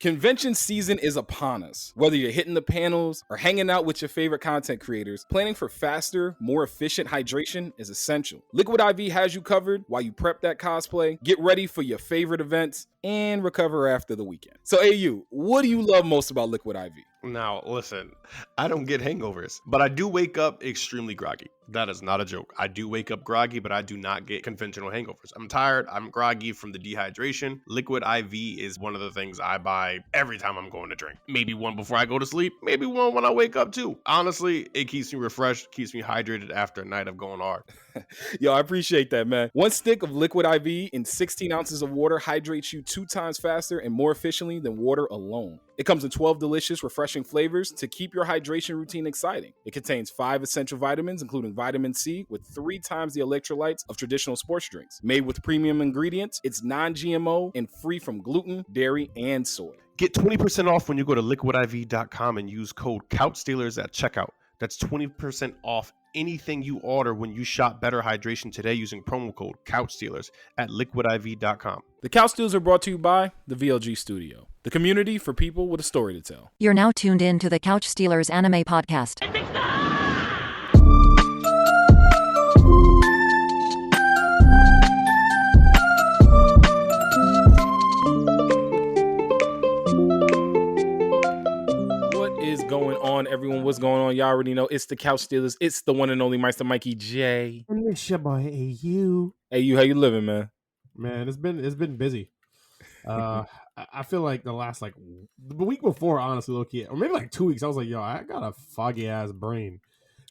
Convention season is upon us. Whether you're hitting the panels or hanging out with your favorite content creators, planning for faster, more efficient hydration is essential. Liquid IV has you covered while you prep that cosplay, get ready for your favorite events, and recover after the weekend. So AU, what do you love most about Liquid IV? Now, listen, I don't get hangovers, but I do wake up extremely groggy. That is not a joke. I do wake up groggy, but I do not get conventional hangovers. I'm tired. I'm groggy from the dehydration. Liquid IV is one of the things I buy every time I'm going to drink. Maybe one before I go to sleep. Maybe one when I wake up too. Honestly, it keeps me refreshed, keeps me hydrated after a night of going hard. Yo, I appreciate that, man. One stick of Liquid IV in 16 ounces of water hydrates you 2 times faster and more efficiently than water alone. It comes in 12 delicious, refreshing flavors to keep your hydration routine exciting. It contains 5 essential vitamins, including vitamin C, with 3 times the electrolytes of traditional sports drinks. Made with premium ingredients, it's non-GMO and free from gluten, dairy, and soy. Get 20% off when you go to liquidiv.com and use code CouchStealers at checkout. That's 20% off anything you order when you shop Better Hydration today using promo code CouchStealers at liquidiv.com. The Couch Steals are brought to you by the VLG Studio, the community for people with a story to tell. You're now tuned in to the Couch Stealers Anime Podcast. Going on, everyone? What's going on? Y'all already know it's the Couch Stealers. It's the one and only Meister Mikey J. And it's your boy AU. AU, how you living, man? Man, it's been busy. I feel like the last the week before, honestly, low-key, or maybe 2 weeks, I was like, yo, I got a foggy ass brain.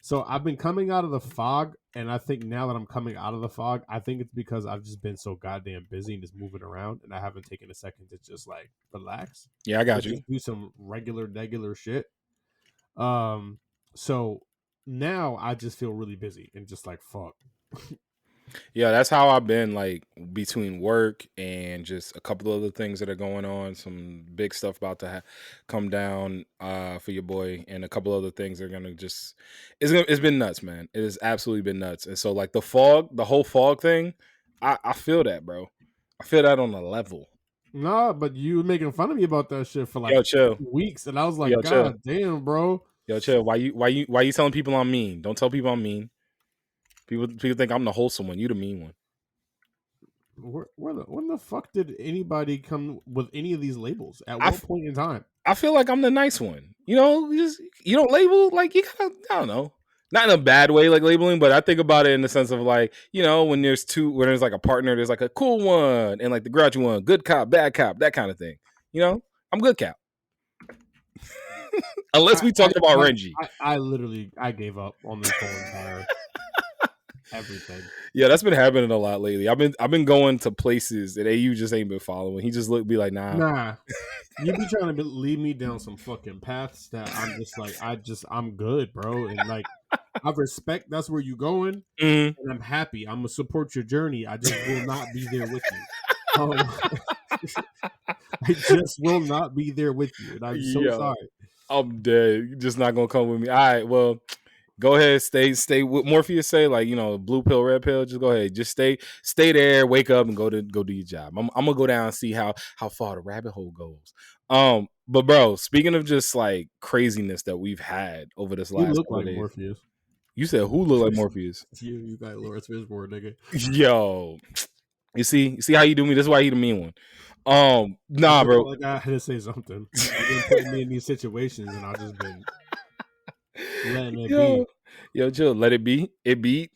So I've been coming out of the fog, and I think now that I'm coming out of the fog, I think it's because I've just been so goddamn busy and just moving around, and I haven't taken a second to just relax. Yeah, I got you. Just do some regular shit. So now I just feel really busy and just fuck. Yeah, that's how I've been, between work and just a couple of other things that are going on. Some big stuff about to come down for your boy, and a couple other things that are gonna just it's been nuts, man. It has absolutely been nuts. And so the whole fog thing, I feel that, bro. I feel that on a level. Nah, but you were making fun of me about that shit for chill. 2 weeks, and I was like, Yo, God damn, bro. Yo, chill. Why you telling people I'm mean? Don't tell people I'm mean. People think I'm the wholesome one. You the mean one. When the fuck did anybody come with any of these labels? At what point in time? I feel like I'm the nice one. You don't label, you gotta, I don't know. Not in a bad way, labeling, but I think about it in the sense of when there's a partner, there's a cool one and the grouchy one, good cop, bad cop, that kind of thing. I'm good cop. Unless we talk about Renji. I gave up on this whole entire everything. Yeah, that's been happening a lot lately. I've been going to places that AU just ain't been following. He just be like, nah. You be trying to lead me down some fucking paths that I'm just I'm good, bro. And I respect that's where you going, and I'm happy. I'm gonna support your journey. I just will not be there with you. I just will not be there with you, and I'm so sorry. I'm dead. You're just not gonna come with me. All right, well, go ahead. Stay. What Morpheus say? Blue pill, red pill. Just go ahead. Just stay there. Wake up and go do your job. I'm gonna go down and see how far the rabbit hole goes. But bro, speaking of just craziness that we've had over this last couple days. Morpheus. You said who looked like Morpheus? You got Lawrence Fishburne, nigga. Yo, you see how you do me. This is why he the mean one. Nah, bro. I had to say something. You've been putting me in these situations, and I've just been letting it be. Yo, chill. Let it be. It beat.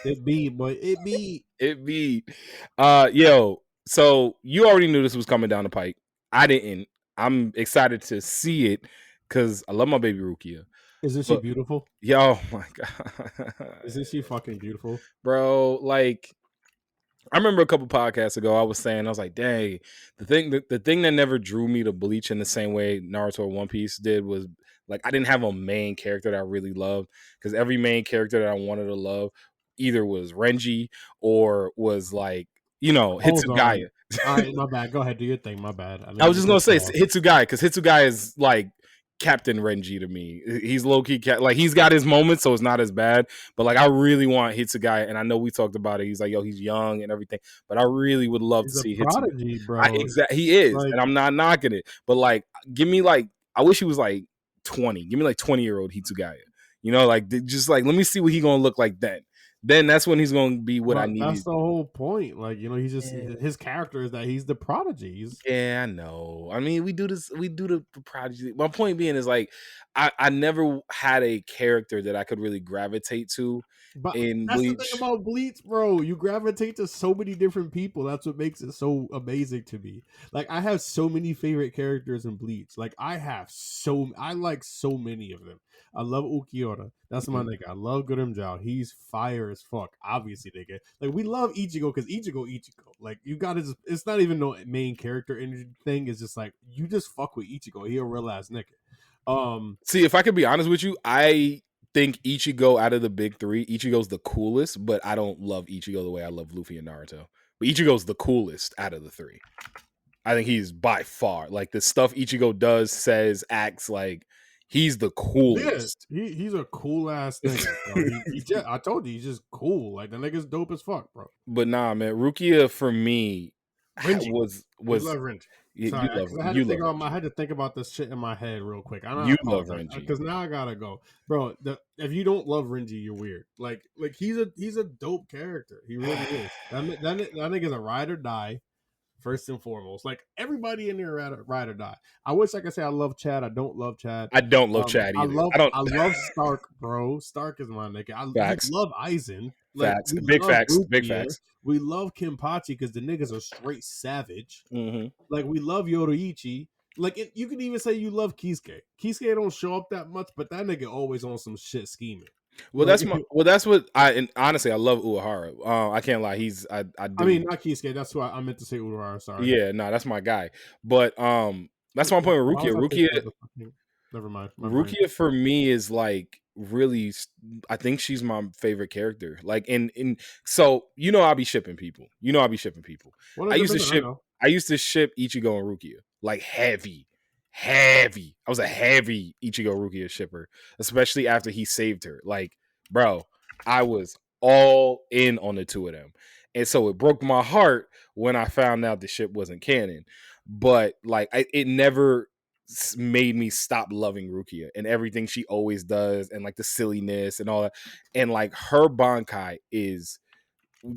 It be, boy. It be. It beat. Yo. So you already knew this was coming down the pike. I didn't. I'm excited to see it because I love my baby Rukia. Isn't she beautiful? Yo, my God. Isn't she fucking beautiful? Bro, I remember a couple podcasts ago, I was like, dang, the thing that never drew me to Bleach in the same way Naruto or One Piece did was I didn't have a main character that I really loved, because every main character that I wanted to love either was Renji or was Hitsugaya. All right, my bad. Go ahead, do your thing. My bad. I was just gonna say Hitsugaya, because Hitsugaya is Captain Renji to me. He's low key like he's got his moments, so it's not as bad. But like I really want Hitsugai, and I know we talked about it. He's like, yo, he's young and everything, but I really would love to He's a see Hitsugai. prodigy, bro. He is, Like, and I'm not knocking it. But like, give me like, I wish he was like 20. Give me like 20-year-old Hitsugaya. You know, like just like let me see what he's gonna look like then. Then that's when he's gonna be what I but that's need. the whole point. Like, he's just his character is that he's the prodigy. Yeah, I know. I mean, we do the prodigy. My point being is like, I never had a character that I could really gravitate to But in that's the thing Bleach. about Bleach, bro. You gravitate to so many different people. That's what makes it so amazing to me. Like, I have so many favorite characters in Bleach. Like, I like so many of them. I love Ukiura. That's my nigga. I love Gurumjao. He's fire as fuck. Obviously, nigga. Like, we love Ichigo because Ichigo. Like, you gotta just, it's not even no main character thing. It's just like, you just fuck with Ichigo. He a real ass nigga. See, if I could be honest with you, I think Ichigo out of the big three, Ichigo's the coolest, but I don't love Ichigo the way I love Luffy and Naruto. But Ichigo's the coolest out of the three. I think he's by far like the stuff Ichigo does, says, acts like he's the coolest. Yeah, he's a cool ass nigga. Bro. I told you, he's just cool. Like, the nigga's dope as fuck, bro. But nah, man, Rukia for me Renji. was You love Renji. Sorry, I had to think about this shit in my head real quick. You love Renji because now I gotta go, bro. If you don't love Renji, you're weird. Like he's a dope character. He really is. That nigga's a ride or die. First and foremost, like everybody in there ride or die. I wish I could say I love Chad. I don't love Chad. I don't love Chad either. I love Stark, bro. Stark is my nigga. I love Aizen. Like, facts. Big facts. Rukia. Big facts. We love Kenpachi because the niggas are straight savage. Mm-hmm. Like, we love Yoruichi. Like, you can even say you love Kisuke. Kisuke don't show up that much, but that nigga always on some shit scheming. Well, like, that's what and honestly, I love Uehara. I can't lie. I do. I mean, not Kisuke. That's why I meant to say Uehara. Sorry. Yeah, no, that's my guy. But that's my point with Rukia. Never mind. Rukia for me is like really. I think she's my favorite character. Like in so I'll be shipping people. I'll be shipping people. I used to ship Ichigo and Rukia like heavy. I was a heavy Ichigo Rukia shipper, especially after he saved her. Like, bro, I was all in on the two of them. And so it broke my heart when I found out the ship wasn't canon. But like it never made me stop loving Rukia and everything she always does and like the silliness and all that. And like her Bankai is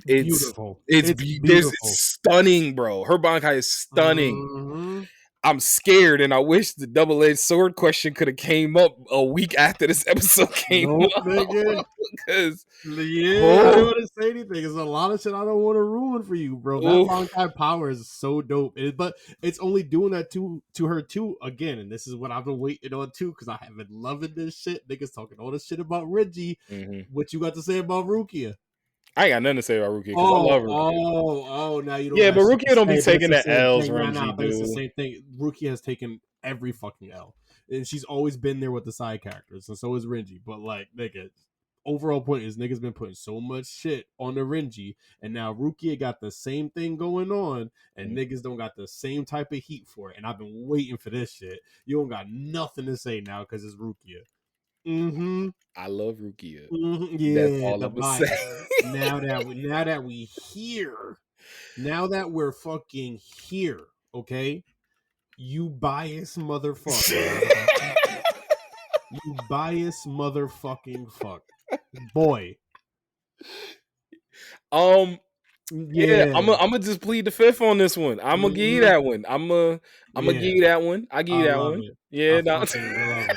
beautiful. It's stunning, bro. Her Bankai is stunning. Mm-hmm. I'm scared, and I wish the double-edged sword question could have came up a week after this episode came up. Because I don't want to say anything. There's a lot of shit I don't want to ruin for you, bro. That Bankai power is so dope. But it's only doing that to her too again, and this is what I've been waiting on too, because I have been loving this shit. Niggas talking all this shit about Renji. Mm-hmm. What you got to say about Rukia? I ain't got nothing to say about Rukia because I love Rukia. Now you don't. Yeah, but Rukia don't be taking the L's. But it's the same thing. Rukia has taken every fucking L, and she's always been there with the side characters, and so is Renji. But like, nigga, overall point is niggas been putting so much shit on the Renji, and now Rukia got the same thing going on, and niggas don't got the same type of heat for it. And I've been waiting for this shit. You don't got nothing to say now because it's Rukia. Mm-hmm. I love Rukia. Mm-hmm. Yeah, that's all I'm gonna say. now that we here, now that we're fucking here, okay? You biased motherfucker. You biased motherfucking fuck, boy. Yeah, I'm gonna just plead the fifth on this one. I'm gonna give you that one. I'm gonna give you that one. I give you that one. Yeah, no. Love it.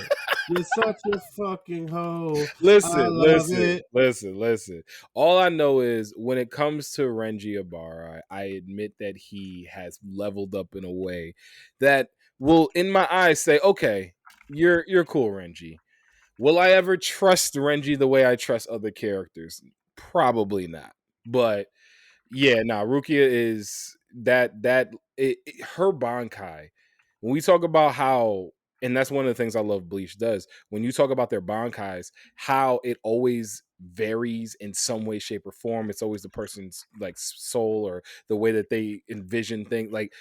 You're such a fucking hoe. Listen. All I know is when it comes to Renji Ibarra, I admit that he has leveled up in a way that will, in my eyes, say, "Okay, you're cool, Renji." Will I ever trust Renji the way I trust other characters? Probably not. But yeah, Rukia is her Bankai. When we talk about how, and that's one of the things I love Bleach does, when you talk about their Bankais, how it always varies in some way, shape, or form. It's always the person's like soul or the way that they envision things. Like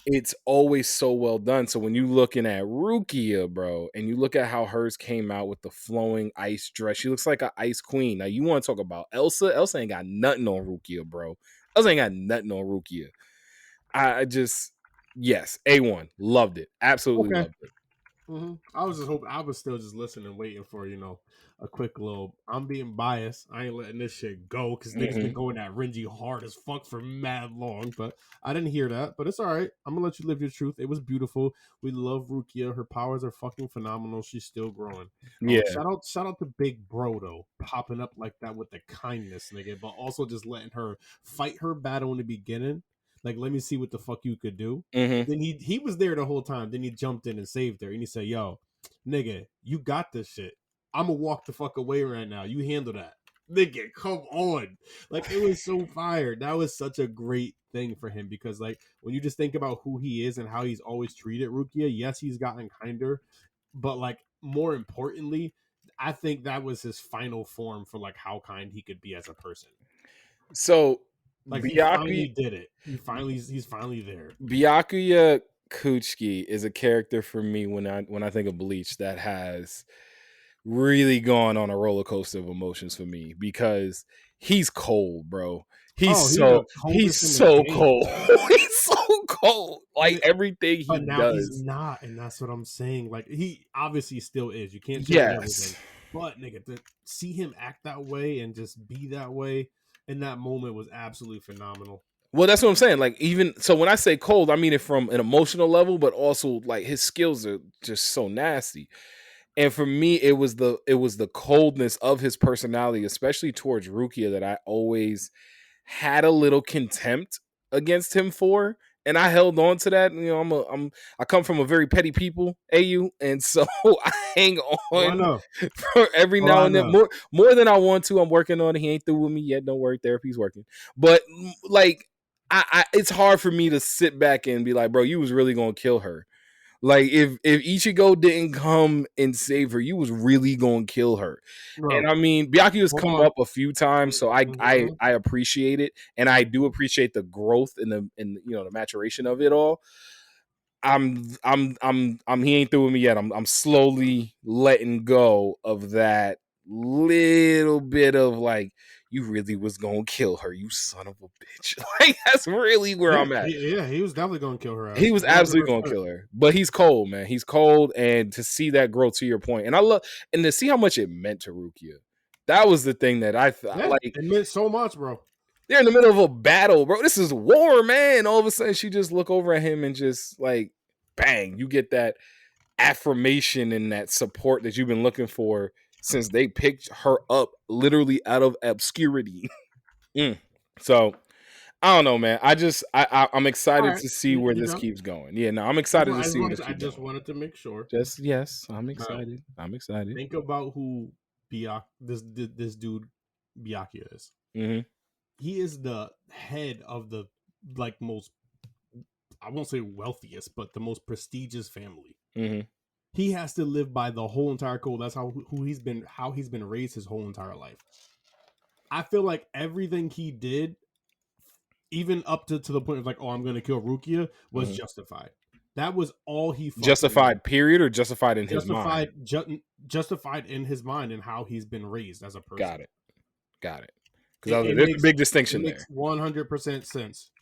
it's always so well done. So when you looking at Rukia, bro, and you look at how hers came out with the flowing ice dress, she looks like an ice queen. Now you want to talk about Elsa? Elsa ain't got nothing on Rukia, bro. Elsa ain't got nothing on Rukia. I just yes, A1. Loved it. Absolutely Okay. loved it. I was just hoping. I was still just listening, waiting for a quick little. I'm being biased. I ain't letting this shit go because niggas been going that Renji hard as fuck for mad long. But I didn't hear that. But it's all right. I'm gonna let you live your truth. It was beautiful. We love Rukia. Her powers are fucking phenomenal. She's still growing. Yeah. Shout out to Big Bro though, popping up like that with the kindness, nigga. But also just letting her fight her battle in the beginning. Like, let me see what the fuck you could do. Mm-hmm. Then he was there the whole time. Then he jumped in and saved her. And he said, "Yo, nigga, you got this shit. I'ma walk the fuck away right now. You handle that, nigga. Come on." Like, it was so fire. That was such a great thing for him because, like, when you just think about who he is and how he's always treated Rukia, yes, he's gotten kinder, but like more importantly, I think that was his final form for like how kind he could be as a person. So Like he finally did it. He's finally there. Byakuya Kuchiki is a character for me when I think of Bleach that has really gone on a roller coaster of emotions for me because he's cold, bro. He's so cold. He's so cold. Like everything he now does. He's not, and that's what I'm saying. Like he obviously still is. You can't change everything. But nigga, to see him act that way and just be that way in that moment was absolutely phenomenal. Well, that's what I'm saying. Like, even so, when I say cold, I mean it from an emotional level, but also like his skills are just so nasty. And for me, it was the coldness of his personality, especially towards Rukia, that I always had a little contempt against him for. And I held on to that. You know, I come from a very petty people, AU, and so I hang on for every now and then more than I want to. I'm working on it. He ain't through with me yet. Don't worry, therapy's working. But like, it's hard for me to sit back and be like, bro, you was really gonna kill her. Like if Ichigo didn't come and save her, you was really gonna kill her. Bro. And I mean, Byakuya has come up a few times, so I appreciate it, and I do appreciate the growth and the maturation of it all. He ain't through with me yet. I'm slowly letting go of that little bit of like, you really was gonna kill her, you son of a bitch. Like that's really where I'm at. He was definitely gonna kill her. He was absolutely gonna kill her. But he's cold, man. He's cold, and to see that growth, to your point, and I love, and to see how much it meant to Rukia. That was the thing that I thought. Like it meant so much, bro. They're in the middle of a battle, bro. This is war, man. All of a sudden, she just look over at him and just like, bang! You get that affirmation and that support that you've been looking for since they picked her up literally out of obscurity. So I don't know, man. I'm excited to see where this keeps going. Yeah, no, I'm excited to see where this keeps going. I just wanted to make sure. Yes, I'm excited. I'm excited. Think about who this dude Byakuya is. Mm-hmm. He is the head of the like most, I won't say wealthiest, but the most prestigious family. Mm-hmm. He has to live by the whole entire code. That's how he's been raised his whole entire life. I feel like everything he did, even up to the point of like, oh, I'm going to kill Rukia, was justified. That was all he justified. Period, or justified in his mind. Justified in his mind and how he's been raised as a person. Got it. Because there's a big distinction there. 100% sense.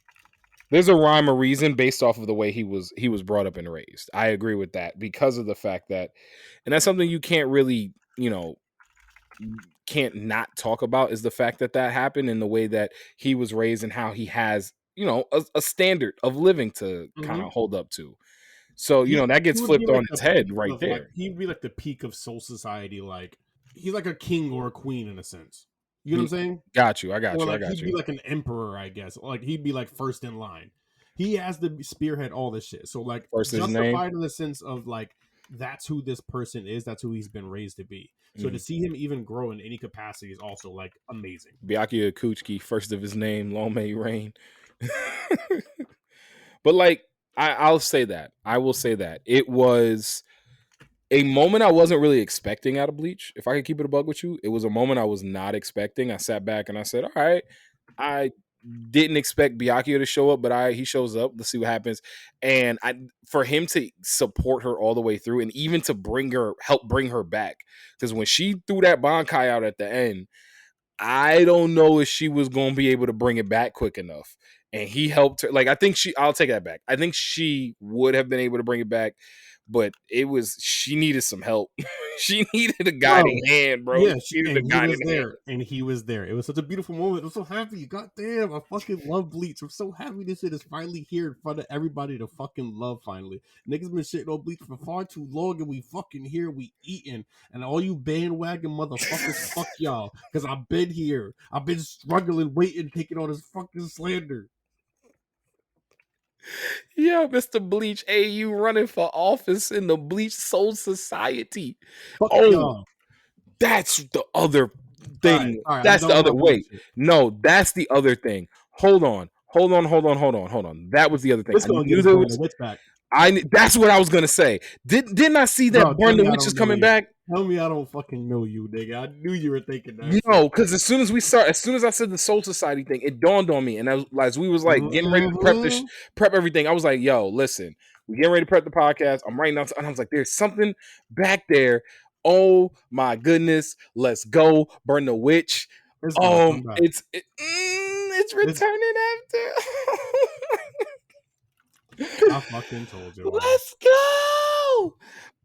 There's a rhyme or reason based off of the way he was brought up and raised. I agree with that because of the fact that, and that's something you can't really, can't not talk about, is the fact that happened in the way that he was raised and how he has, a standard of living to kind of hold up to. So, that gets flipped on its head right there. Like, he'd be like the peak of soul society. Like he's like a king or a queen in a sense. You know what I'm saying? Got you. I got you. He'd be like an emperor, I guess. Like he'd be like first in line. He has to spearhead all this shit. So like justified in the sense of like, that's who this person is. That's who he's been raised to be. So to see him even grow in any capacity is also like amazing. Byakuya Kuchiki, first of his name, long may he reign. But like, I'll say that. I will say that it was a moment I wasn't really expecting out of Bleach. If I could keep it a bug with you, it was a moment I was not expecting. I sat back and I said, all right, I didn't expect Byakuya to show up, but he shows up. Let's see what happens. And for him to support her all the way through, and even to help bring her back, because when she threw that Bankai out at the end, I don't know if she was going to be able to bring it back quick enough. And he helped her. Like, I'll take that back. I think she would have been able to bring it back, but she needed some help. She needed a guiding hand, bro. Yeah, She needed a guiding hand. and he was there. It was such a beautiful moment. I'm so happy. God damn, I fucking love Bleach. I'm so happy this shit is finally here in front of everybody to fucking love finally. Niggas been shitting on Bleach for far too long, and we fucking here, we eating. And all you bandwagon motherfuckers, fuck y'all. Because I've been here. I've been struggling, waiting, taking all this fucking slander. Yeah, Mr. Bleach, hey, you running for office in the Bleach Soul Society. Fuck y'all. That's the other thing. All right, that's the other. Wait, no, that's the other thing. Hold on. That was the other thing. It's gonna get the witch back. That's what I was gonna say. Didn't I see that Burn the Witch is coming back? Tell me I don't fucking know you, nigga. I knew you were thinking that. No, because as soon as I said the Soul Society thing, it dawned on me, and as we was like getting ready to prep everything, I was like, "Yo, listen, we getting ready to prep the podcast. I'm writing out, and I was like, there's something back there. Oh my goodness, let's go, Burn the Witch. It's returning after." I fucking told you. Let's go.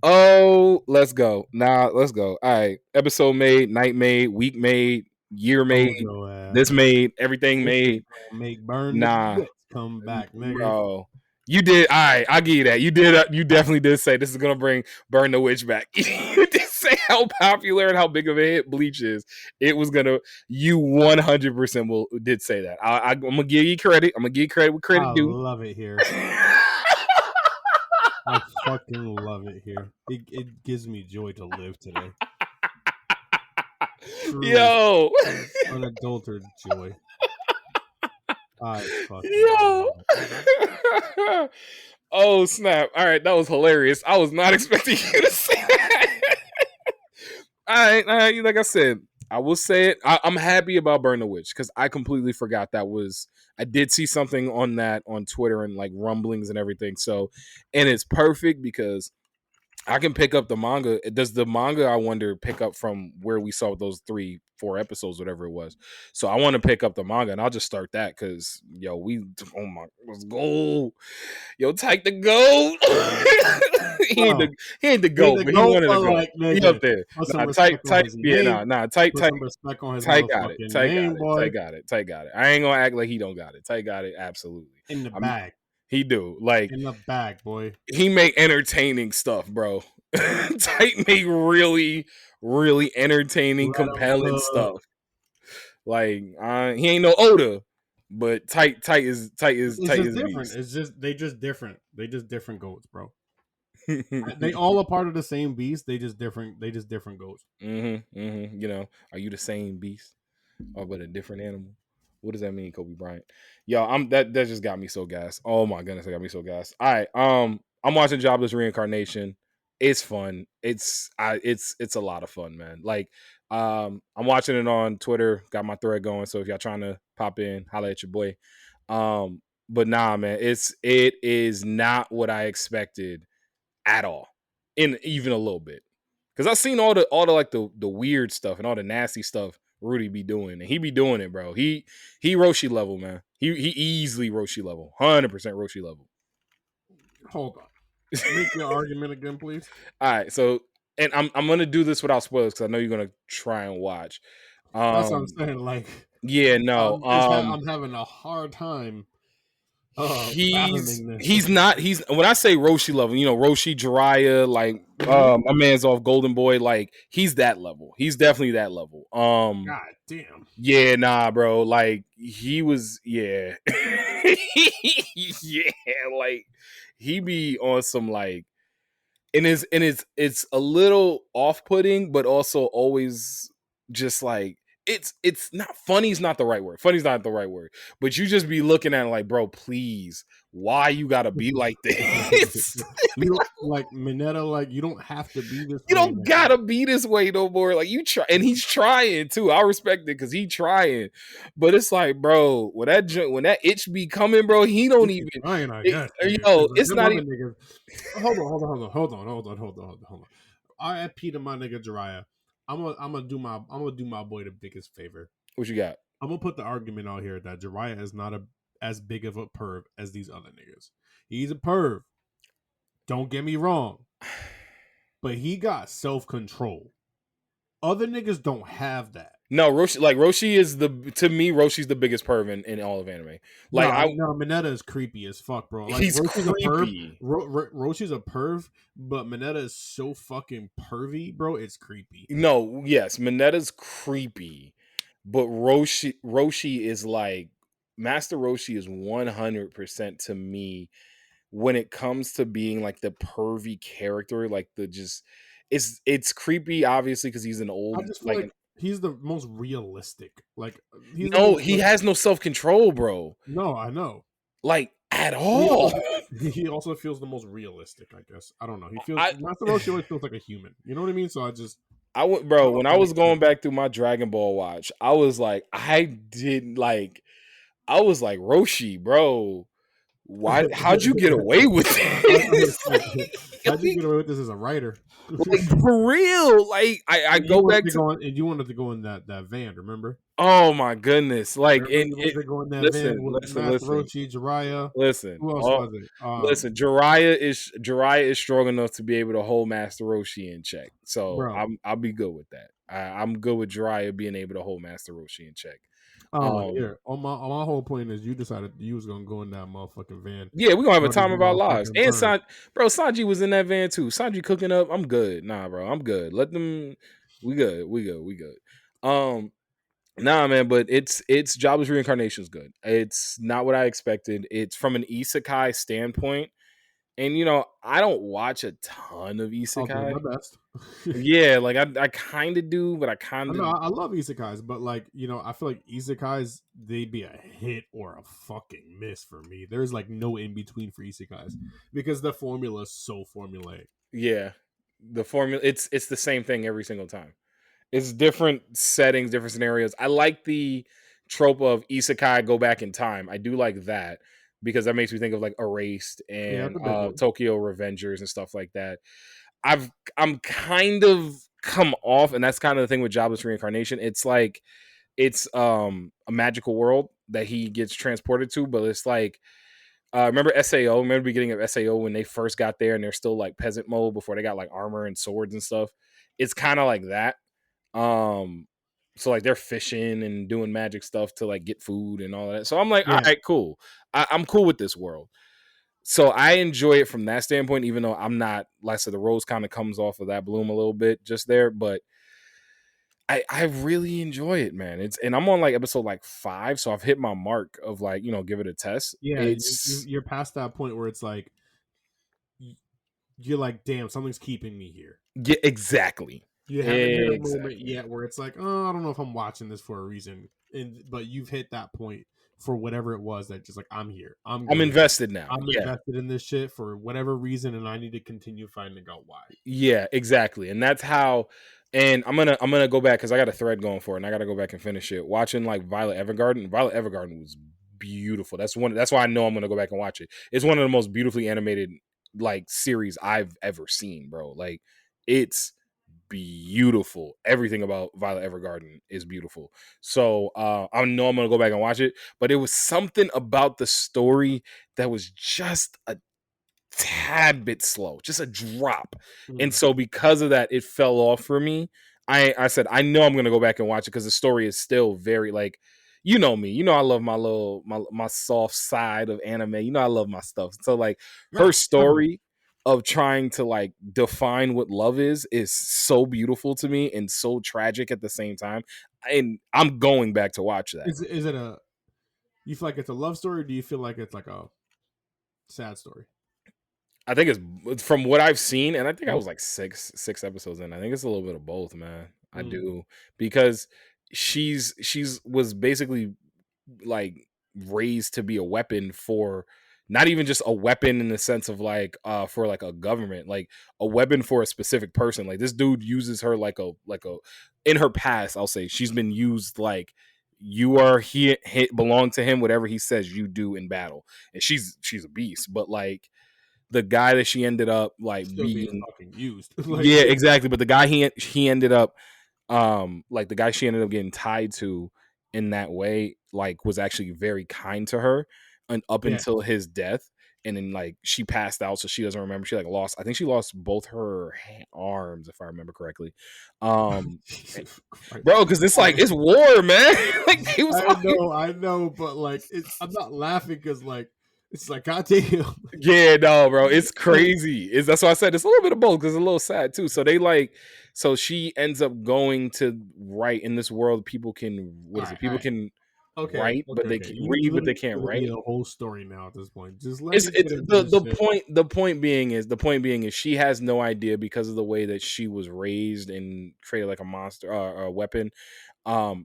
Oh, let's go. Let's go. All right. Episode made, night made, week made, year made, this made, everything made. Make Burn come back, nigga. Bro. You did. All right. I'll give you that. You did. You definitely did say this is going to bring Burn the Witch back. You did say how popular and how big of a hit Bleach is. It was going to, you 100% did say that. I'm going to give you credit. I'm going to give you credit with credit due. I love it here. I fucking love it here. It gives me joy to live today. Yo, unadulterated joy. I fucking yo. Oh snap! All right, that was hilarious. I was not expecting you to say that. All right. Like I said, I will say it. I'm happy about Burn the Witch because I completely forgot that was. I did see something on that on Twitter and like rumblings and everything. So, and it's perfect because I can pick up the manga. Does the manga, I wonder, pick up from where we saw those 3-4 episodes, whatever it was? So I want to pick up the manga and I'll just start that because let's go. Yo, take the gold. He ain't the goat, but he wanted to go. He up there. Ty got it. Ty got it. I ain't gonna act like he don't got it. Ty got it. Absolutely. In the bag. He do. Like in the bag, boy. He make entertaining stuff, bro. Tight make really, really entertaining, compelling stuff. Like he ain't no Oda, but tight is different. They just different. They just different goats, bro. They all are part of the same beast. They just different goats. You know, are you the same beast or but a different animal? What does that mean, Kobe Bryant? Yo, that just got me so gassed. Oh my goodness, it got me so gassed. All right, I'm watching Jobless Reincarnation. It's fun. It's a lot of fun, man. Like, I'm watching it on Twitter. Got my thread going. So if y'all trying to pop in, holla at your boy. But nah, man, it is not what I expected at all, in even a little bit. Because I've seen all the like the weird stuff and all the nasty stuff Rudy be doing, and he be doing it, bro. He Roshi level, man. He easily Roshi level, 100% Roshi level. Hold on, make your argument again, please. All right, so and I'm gonna do this without spoilers because I know you're gonna try and watch. That's what I'm saying. Like, yeah, no, I'm having a hard time. He's not. When I say Roshi level, you know, Roshi, Jiraiya, like my man's off Golden Boy, like he's that level. He's definitely that level. God damn. Yeah, nah, bro. Like he was, yeah, yeah. Like he be on some like, and it's a little off putting, but also always just like it's not funny's not the right word. Funny's not the right word. But you just be looking at it like, bro, please, why you gotta be like this? You don't like Mineta, like you don't have to be this You way, don't man. gotta be this way no more. Like you try, and he's trying too. I respect it because he's trying, but it's like, bro, when that itch be coming, bro, he don't He's even. trying, I guess. Yo, it's Them not other even. niggas. Hold on. RIP to my nigga Jiraiya. I'm gonna do my boy the biggest favor. What you got? I'm gonna put the argument out here that Jiraiya is not as big of a perv as these other niggas. He's a perv. Don't get me wrong, but he got self-control. Other niggas don't have that. No, Roshi is to me, Roshi's the biggest perv in all of anime. Like No, Mineta is creepy as fuck, bro. Like he's Roshi's a perv. creepy. Roshi's a perv, but Mineta is so fucking pervy, bro. It's creepy. No, yes, Mineta's creepy, but Roshi is like Master Roshi is 100% to me when it comes to being like the pervy character, like the just it's creepy obviously because he's an old I just feel like he's the most realistic. Like he's the no, most, he has no self-control, bro. No, I know. Like at all. He also feels the most realistic, I guess. I don't know. He feels Master Roshi always feels like a human. You know what I mean? So I went, bro, when I was going back through my Dragon Ball watch, I was like, Roshi, bro. Why? How'd you get away with this? How'd you get away with this as a writer? Like for real? Like I go back to and you wanted to go in that van, remember? oh my goodness! Like go in that van with Master Roshi, Jiraiya. Listen, who else was it? Listen, Jiraiya is strong enough to be able to hold Master Roshi in check. So Bro. I'll be good with that. I'm good with Jiraiya being able to hold Master Roshi in check. Here on my whole point is you decided you was gonna go in that motherfucking van. Yeah, we're gonna have a time of our lives. And Sanji was in that van too. Sanji cooking up. I'm good. Nah, bro, I'm good. Let them. We good. Nah, man, but it's Jobless Reincarnation's good. It's not what I expected. It's from an isekai standpoint. And I don't watch a ton of isekai. I'll do my best. Yeah, like I kind of do, but I kind of. I love isekais, but like I feel like isekais they'd be a hit or a fucking miss for me. There's like no in between for isekais because the formula is so formulaic. Yeah, the formula it's the same thing every single time. It's different settings, different scenarios. I like the trope of isekai go back in time. I do like that because that makes me think of like Erased and Tokyo Revengers and stuff like that. I'm kind of come off, and that's kind of the thing with Jobless Reincarnation. It's like it's a magical world that he gets transported to, but it's like remember SAO? Remember the beginning of SAO when they first got there and they're still like peasant mode before they got like armor and swords and stuff. It's kind of like that. So like they're fishing and doing magic stuff to like get food and all that. So I'm like, all right, cool. I'm cool with this world. So I enjoy it from that standpoint, even though I'm not, like I said, the rose kind of comes off of that bloom a little bit just there, but I really enjoy it, man. And I'm on like episode like 5, so I've hit my mark of like, give it a test. Yeah, you're past that point where it's like you're like, damn, something's keeping me here. Yeah, exactly. You haven't hit a moment yet where it's like, oh, I don't know if I'm watching this for a reason, but you've hit that point for whatever it was that just like I'm here. I'm invested now. I'm invested in this shit for whatever reason, and I need to continue finding out why. Yeah, exactly, and that's how. And I'm gonna go back because I got a thread going for it, and I got to go back and finish it. Watching like Violet Evergarden. Violet Evergarden was beautiful. That's why I know I'm gonna go back and watch it. It's one of the most beautifully animated like series I've ever seen, bro. Like it's beautiful. Everything about Violet Evergarden is beautiful. So I know I'm gonna go back and watch it, but it was something about the story that was just a tad bit slow, just a drop. And so because of that, it fell off for me. I said I know I'm gonna go back and watch it because the story is still very like, you know me, I love my soft side of anime. I love my stuff. So like her story of trying to like define what love is so beautiful to me and so tragic at the same time. And I'm going back to watch that. Is it you feel like it's a love story, or do you feel like it's like a sad story? I think it's from what I've seen, and I think I was like six episodes in. I think it's a little bit of both, man. I do, because she's was basically like raised to be a weapon for not even just a weapon in the sense of like for like a government, like a weapon for a specific person. Like this dude uses her like a in her past, I'll say she's been used like you are he belong to him, whatever he says you do in battle. And she's a beast, but like the guy that she ended up like Still being being fucking used. yeah, exactly. But the guy he ended up like the guy she ended up getting tied to in that way like was actually very kind to her and up Yeah. until his death, and then like she passed out, so she doesn't remember. She like lost, I think she lost both her arms if I remember correctly. Jesus Christ. Bro, because it's like it's war, man. Like he was I know, but like I'm not laughing because like it's like God damn. yeah, no, bro, it's crazy. That's why I said it's a little bit of both because it's a little sad too. So they like, so she ends up going to write in this world. People can People can write, but they can read, but they can't write. The whole story now at this point. Just let It's me get into the this shit. point. The point being is she has no idea because of the way that she was raised and treated like a monster, a weapon.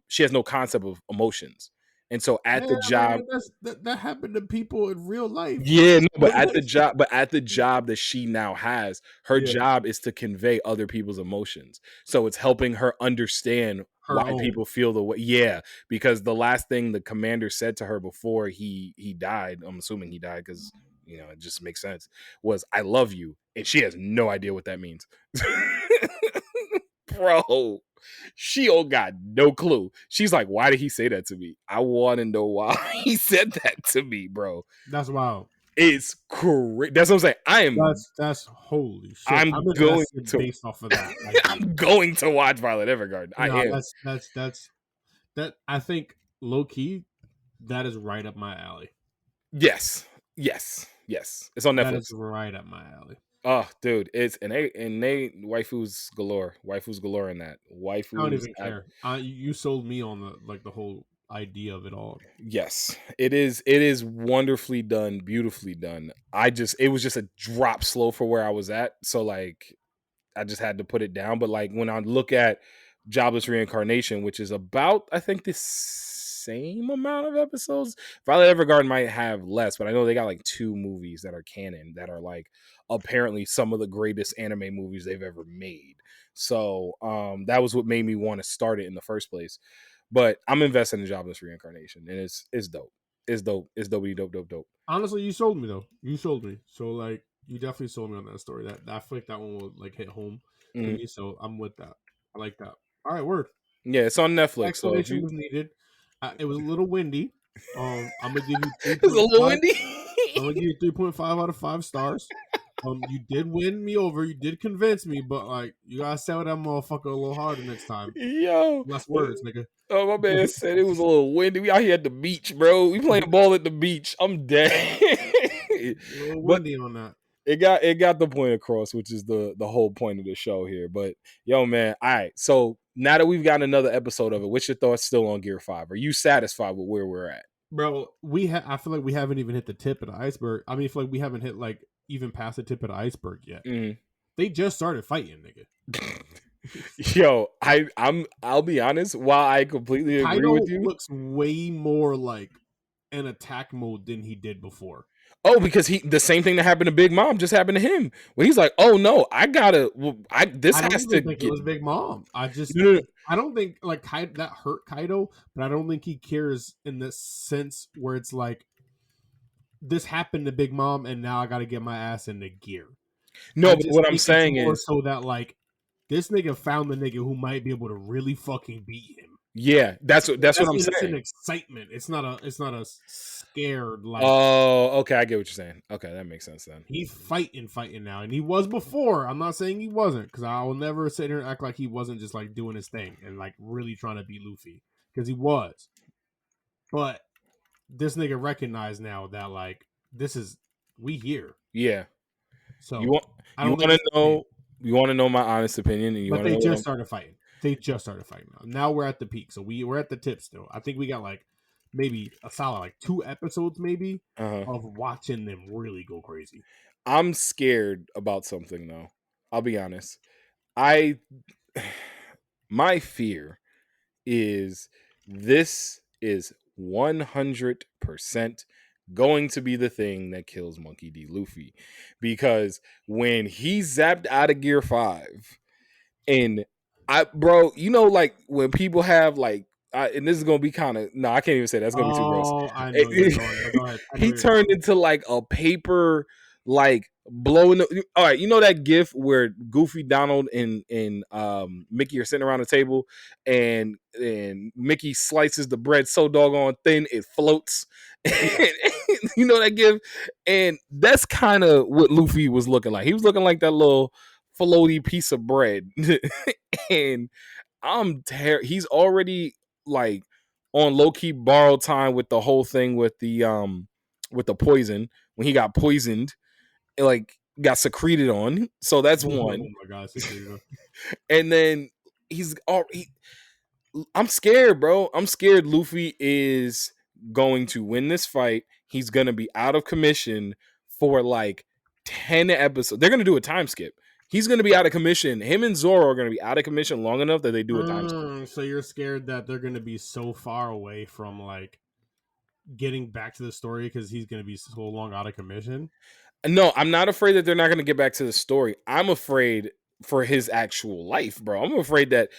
She has no concept of emotions, and so at the job. Man, that happened to people in real life. Yeah, no, but at the job that she now has, her Yeah. job is to convey other people's emotions. So it's helping her understand Her why own. people feel the way. Yeah, because the last thing the commander said to her before he died, I'm assuming he died because it just makes sense, was "I love you," and she has no idea what that means. Bro, she got no clue. She's like, "Why did he say that to me? I want to know why he said that to me, bro." That's wild. It's crazy. That's what I'm saying. That's holy shit. I'm I'm going invested to based off of that. Like, I'm going to watch Violet Evergarden. I am. that's I think low key that is right up my alley. Yes. It's on Netflix. That is right up my alley. Oh, dude, it's and they waifus galore in that. I don't even care. You sold me on the whole idea of it all. Yes, it is wonderfully done, beautifully done. It was just a drop slow for where I was at, so like I just had to put it down. But like when I look at Jobless Reincarnation, which is about I think the same amount of episodes, Violet Evergarden might have less, but I know they got like 2 movies that are canon that are like apparently some of the greatest anime movies they've ever made. So that was what made me want to start it in the first place. But I'm invested in Jobless Reincarnation, and it's dope. It's dope. It's dope. Honestly, you sold me though. You sold me. So like, you definitely sold me on that story. That I feel like that one will like hit home to me. So I'm with that. I like that. All right, word. Yeah, it's on Netflix. Explanation was needed. It was a little windy. I'm gonna give you 3.5. It's a little windy. I'm gonna give you 3.5 out of 5 stars. You did win me over. You did convince me, but like you gotta sell that motherfucker a little harder next time. Yo, Less words, nigga. Oh, my man said it was a little windy. We out here at the beach, bro. We playing ball at the beach. I'm dead. A little windy on that. It got the point across, which is the whole point of the show here. But yo, man, all right. So now that we've got another episode of it, what's your thoughts still on Gear 5? Are you satisfied with where we're at? Bro, I feel like we haven't even hit the tip of the iceberg. I mean, I feel like we haven't hit like even past the tip of the iceberg yet. They just started fighting, nigga. Yo, I'll be honest. While I completely agree with you, looks way more like an attack mode than he did before. Oh, because the same thing that happened to Big Mom just happened to him. When he's like, "Oh no, I has to think get." It was Big Mom. I don't think like that hurt Kaido, but I don't think he cares in the sense where it's like this happened to Big Mom, and now I got to get my ass into gear. No, but what I'm saying is so that like this nigga found the nigga who might be able to really fucking beat him. Yeah, that's what I'm saying. It's an excitement. It's not a scared like. Oh, okay, I get what you're saying. Okay, that makes sense then. He's fighting now, and he was before. I'm not saying he wasn't, because I will never sit here and act like he wasn't just like doing his thing and like really trying to beat Luffy, because he was. But this nigga recognized now that like we here. Yeah. So you want to know my honest opinion, and but they just started fighting. They just started fighting now. Now we're at the peak, so we're at the tip still. I think we got like maybe a solid like 2 episodes maybe of watching them really go crazy. I'm scared about something though. I'll be honest. My fear is this is 100% going to be the thing that kills Monkey D. Luffy, because when he zapped out of Gear 5, and bro, like when people have like, and this is gonna be kind of, no, I can't even say that. That's gonna be too gross. Oh, I know you're going. But go ahead. I know He you're turned going. into like a paper, like blowing. All right, that GIF where Goofy, Donald, and Mickey are sitting around the table, and Mickey slices the bread so doggone thin it floats. That GIF, and that's kind of what Luffy was looking like. He was looking like that little floaty piece of bread, and he's already like on low key borrowed time with the whole thing with the poison, when he got poisoned, like got secreted on. So that's one. Oh my god, secreted. And then I'm scared, bro. I'm scared Luffy is going to win this fight. He's going to be out of commission for like 10 episodes. They're going to do a time skip. He's going to be out of commission. Him and Zoro are going to be out of commission long enough that they do a time skip. So you're scared that they're going to be so far away from like getting back to the story because he's going to be so long out of commission? No, I'm not afraid that they're not going to get back to the story. I'm afraid for his actual life, bro. I'm afraid that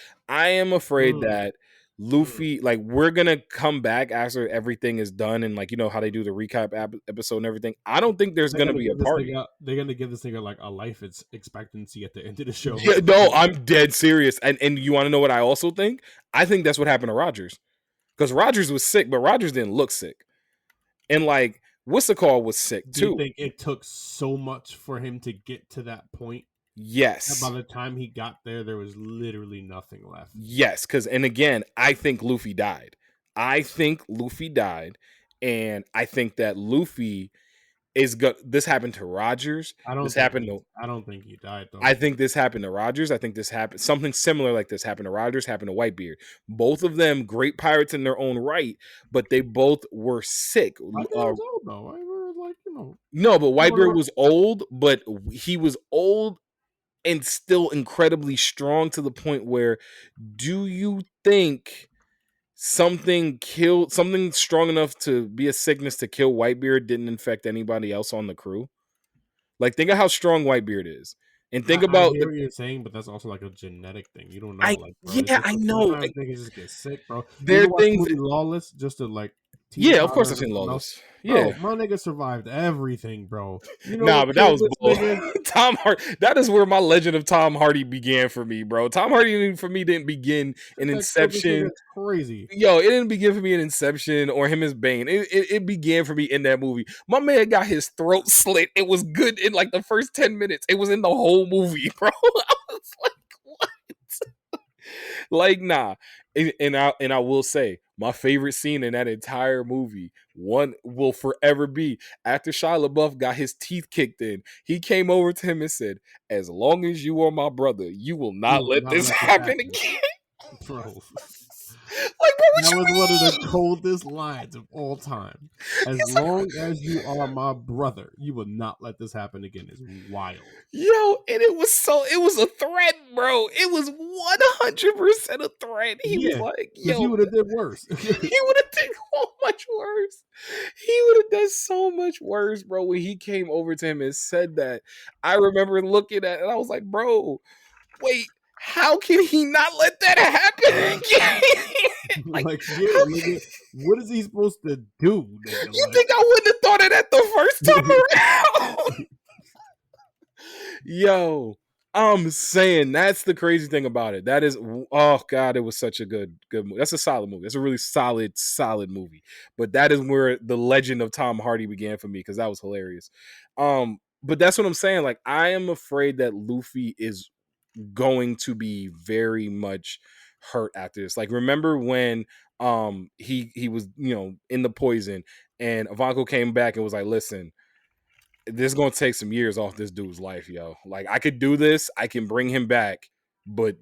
Luffy, like, we're gonna come back after everything is done, and like, how they do the recap episode and everything. I don't think there's gonna be a party. They're gonna give this nigga like a life expectancy at the end of the show. Yeah, no, I'm dead serious. And you want to know what I also think? I think that's what happened to Rogers, because Rogers was sick, but Rogers didn't look sick, and like what's the call was sick too. Do you think it took so much for him to get to that point? Yes. By the time he got there was literally nothing left. Yes, and again, I think Luffy died. And I think that Luffy is this happened to Rogers. I don't think he died though. I think this happened to Rogers. I think this happened, something similar like this happened to Rogers, happened to Whitebeard. Both of them great pirates in their own right, but they both were sick. Whitebeard was old though. No, but Whitebeard was old, but he was old and still incredibly strong to the point where, do you think something strong enough to be a sickness to kill Whitebeard didn't infect anybody else on the crew? Like, think of how strong Whitebeard is, and think about. I hear what you're saying, but that's also like a genetic thing. You don't know. I know. Sometimes niggas just get sick, bro. There are things. Lawless, just to like. Yeah, of course I've seen Lawless. Yeah, bro, my nigga survived everything, bro. But that was bull. Tom Hardy. That is where my legend of Tom Hardy began for me, bro. Tom Hardy for me didn't begin in Inception. That's crazy. Yo, it didn't begin for me in Inception or him as Bane. It began for me in that movie. My man got his throat slit. It was good in like the first 10 minutes. It was in the whole movie, bro. I was like, what? Like, nah. And I will say, my favorite scene in that entire movie, one will forever be after Shia LaBeouf got his teeth kicked in. He came over to him and said, "As long as you are my brother, you will not let this happen again." Bro. Like, bro, that was one of the coldest lines of all time. As long as you are my brother, you will not let this happen again. It's wild. Yo, and it was a threat, bro. It was 100% a threat. He was like, yo, he would have did worse. He would have done so much worse. He would have done so much worse, bro. When he came over to him and said that, I remember looking at it and I was like, bro, wait, how can he not let that happen again? Nigga, what is he supposed to do? Nigga? You think I wouldn't have thought of that the first time around? Yo, I'm saying that's the crazy thing about it. That is, oh god, it was such a good movie. That's a solid movie. That's a really solid movie. But that is where the legend of Tom Hardy began for me, because that was hilarious. But that's what I'm saying. Like, I am afraid that Luffy is going to be very much hurt after this. Like, remember when he was in the poison and Ivanko came back and was like, listen, this is gonna take some years off this dude's life, yo. Like, I could do this, I can bring him back, but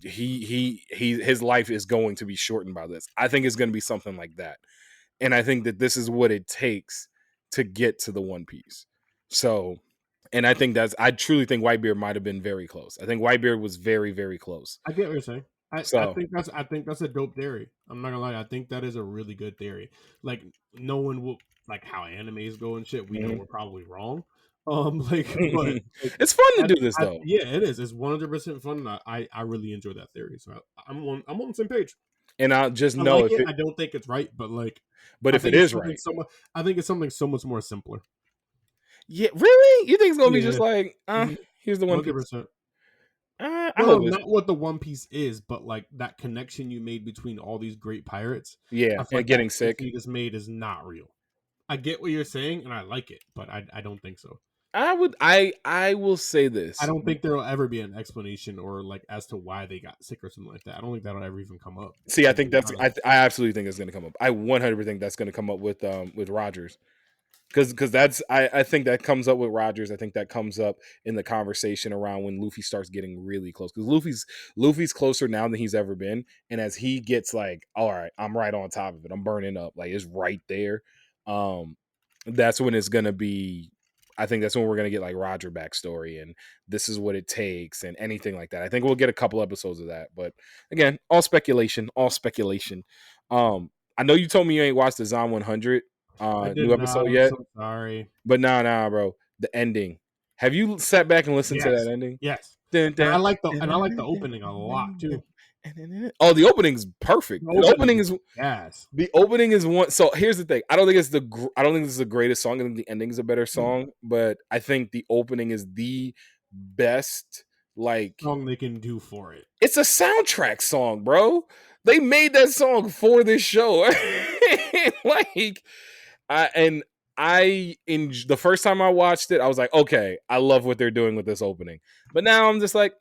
his life is going to be shortened by this. I think it's gonna be something like that. And I think that this is what it takes to get to the One Piece. So, and I truly think Whitebeard might have been very close. I think Whitebeard was very, very close. I get what you're saying. I So think that's a dope theory. I'm not gonna lie. I think that is a really good theory. Like no one will like how animes go and shit. We know mhm. we're probably wrong. But like, It's fun to do this though, yeah, it is. It's 100% fun. And I really enjoy that theory. So I'm on the same page. and I'll just I know like if it. it. I don't think it's right, but like But I if it think it's is something right, so much. I think it's something so much more simpler. yeah, really, you think it's gonna be just Yeah, like, here's the One Piece. 100%. I No, hope it's not what the One Piece is, but like that connection you made between all these great pirates. yeah, I feel and like that getting connection sick. you just made is not real. I get what you're saying, and I like it, but I don't think so. I will say I this. don't think there will ever be an explanation or like as to why they got sick or something like that. I don't think that'll ever even come up. See, I To think be that's honest, I absolutely think it's gonna come up. I 100% think that's gonna come up with Rogers. Because that's I think that comes up with Rogers. I think that comes up in the conversation around when Luffy starts getting really close. Because Luffy's closer now than he's ever been, and as he gets like, all right, I'm right on top of it. I'm burning up. Like it's right there. Um, that's when it's gonna be. I think that's when we're gonna get like Roger backstory and this is what it takes and anything like that. I think we'll get a couple episodes of that, but again, all speculation. All speculation. I know you told me you ain't watched the Zom 100 I did new not. episode I'm yet. so sorry. But nah, bro. The ending. Have you sat back and listened to that Yes, ending? yes, Dun, and dun, I dun, like the dun, dun, opening a lot too. Oh, the opening's perfect. The opening is yes. The opening is one. So here's the thing. I don't think it's I don't think this is the greatest song. I think the ending is a better song, but I think the opening is the best. Like Song they can do for it. it's a soundtrack song, bro. They made that song for this show. Like and I in the first time I watched it, I was like, okay, I love what they're doing with this opening. But now I'm just like,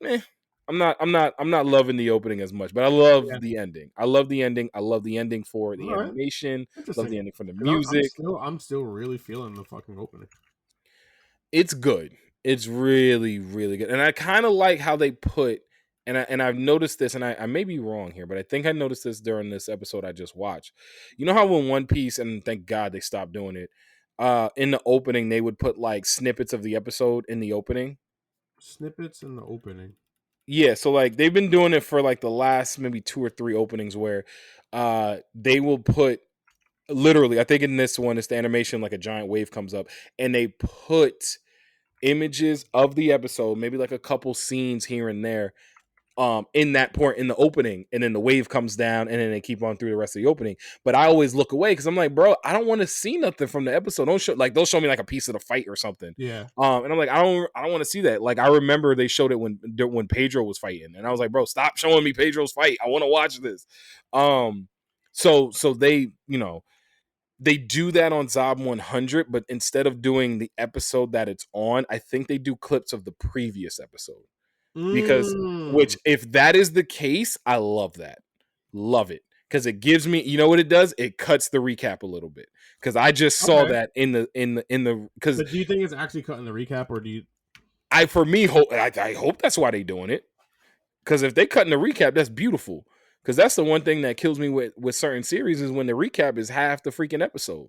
I'm not loving the opening as much, but I love Yeah. the ending. I love the ending. I love the ending for the All right. animation. Love Interesting. the ending for the Because music. I'm still really feeling the fucking opening. It's good. It's really, really good. And I kind of like how they put and I've noticed this, and I may be wrong here, but I think I noticed this during this episode I just watched. You know how when One Piece, and thank God they stopped doing it, in the opening they would put like snippets of the episode in the opening. Snippets in the opening. Yeah, so like they've been doing it for like the last maybe 2 or 3 openings where they will put literally, I think in this one it's the animation like a giant wave comes up and they put images of the episode, maybe like a couple scenes here and there, in that point in the opening, and then the wave comes down, and then they keep on through the rest of the opening. But I always look away because I'm like, bro, I don't want to see nothing from the episode. Don't show like they'll show me like a piece of the fight or something. Yeah. And I'm like, I don't want to see that. Like I remember they showed it when Pedro was fighting, and I was like, bro, stop showing me Pedro's fight. I want to watch this. So they, they do that on Zob 100, but instead of doing the episode that it's on, I think they do clips of the previous episode. Because which if that is the case, I love that. Love it. Because it gives me, you know what it does? It cuts the recap a little bit. Because I just saw that in the because But do you think it's actually cutting the recap, or do you? I hope that's why they doing it. Because if they cutting the recap, that's beautiful. Because that's the one thing that kills me with certain series is when the recap is half the freaking episode.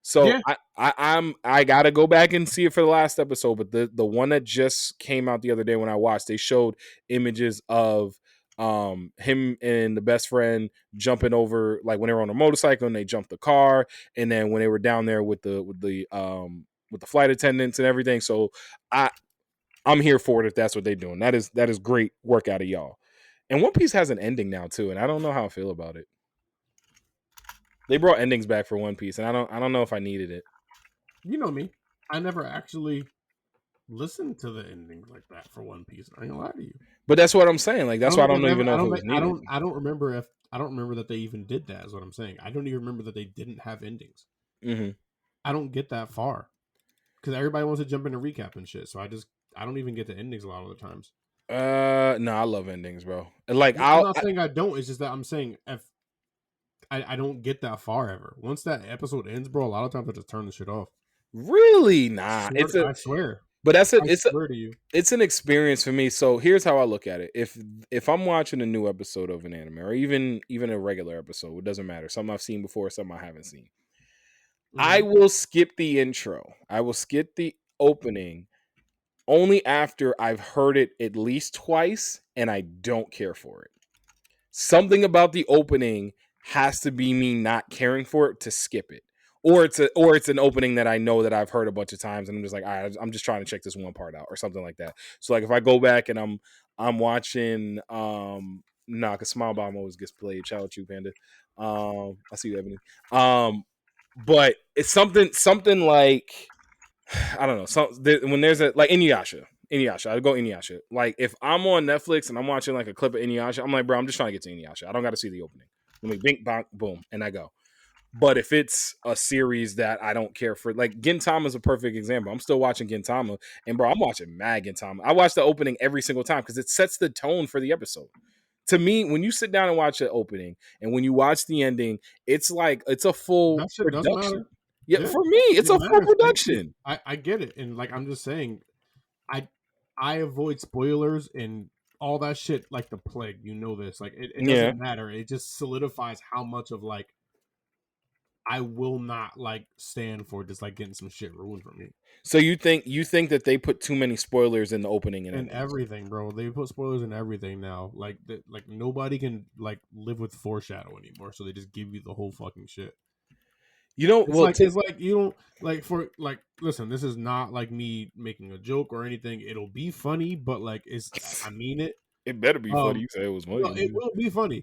So Yeah. I gotta go back and see it for the last episode, but the one that just came out the other day when I watched, they showed images of him and the best friend jumping over, like when they were on a motorcycle and they jumped the car, and then when they were down there with the flight attendants and everything. So I'm here for it if that's what they're doing. That is great work out of y'all. And One Piece has an ending now too, and I don't know how I feel about it. They brought endings back for One Piece, and I don't know if I needed it. You know me. I never actually listened to the endings like that for One Piece. I ain't gonna lie to you. But that's what I'm saying. Like that's why I don't even know if it was I needed. don't remember that they even did that. Is what I'm saying. I don't even remember that they didn't have endings. Mm-hmm. I don't get that far because everybody wants to jump into recap and shit. So I don't even get the endings a lot of the times. No, I love endings, bro. Like I'm not saying I don't. It's just that I'm saying if I don't get that far ever. Once that episode ends, bro, a lot of times I just turn the shit off. Really, nah. I swear. But that's it. I swear to you. It's an experience for me. So here's how I look at it. If I'm watching a new episode of an anime, or even a regular episode, it doesn't matter. Something I've seen before, something I haven't seen. Mm-hmm. I will skip the intro. I will skip the opening only after I've heard it at least twice and I don't care for it. something about the opening has to be me not caring for it to skip it. Or it's an opening that I know that I've heard a bunch of times and I'm just like, all right, I'm just trying to check this one part out or something like that. So like if I go back and I'm watching because Smile Bomb always gets played. Shout out to you, Panda. I see you, Ebony. But it's something like I don't know. When there's a like Inuyasha, I'd go Inuyasha. Like if I'm on Netflix and I'm watching like a clip of Inuyasha, I'm like, bro, I'm just trying to get to Inuyasha. I don't got to see the opening. Let me bink, bonk, boom, and I go. But if it's a series that I don't care for, like Gintama is a perfect example. I'm still watching Gintama, and bro, I'm watching mad Gintama. I watch the opening every single time because it sets the tone for the episode. To me, when you sit down and watch the opening, and when you watch the ending, it's like it's a full That shit does production. matter. Yeah, for me, it's it a full matters. production. I get it, and like I'm just saying, I avoid spoilers and all that shit like the plague. You know this. Like it doesn't matter. It just solidifies how much of like I will not like stand for just like getting some shit ruined for me. So you think that they put too many spoilers in the opening and everything, bro. They put spoilers in everything now. Like like nobody can like live with foreshadow anymore. So they just give you the whole fucking shit. You know, it's like you don't like for like. Listen, this is not like me making a joke or anything. It'll be funny, but like I mean it. It better be funny. You say it was funny. No, it will be funny.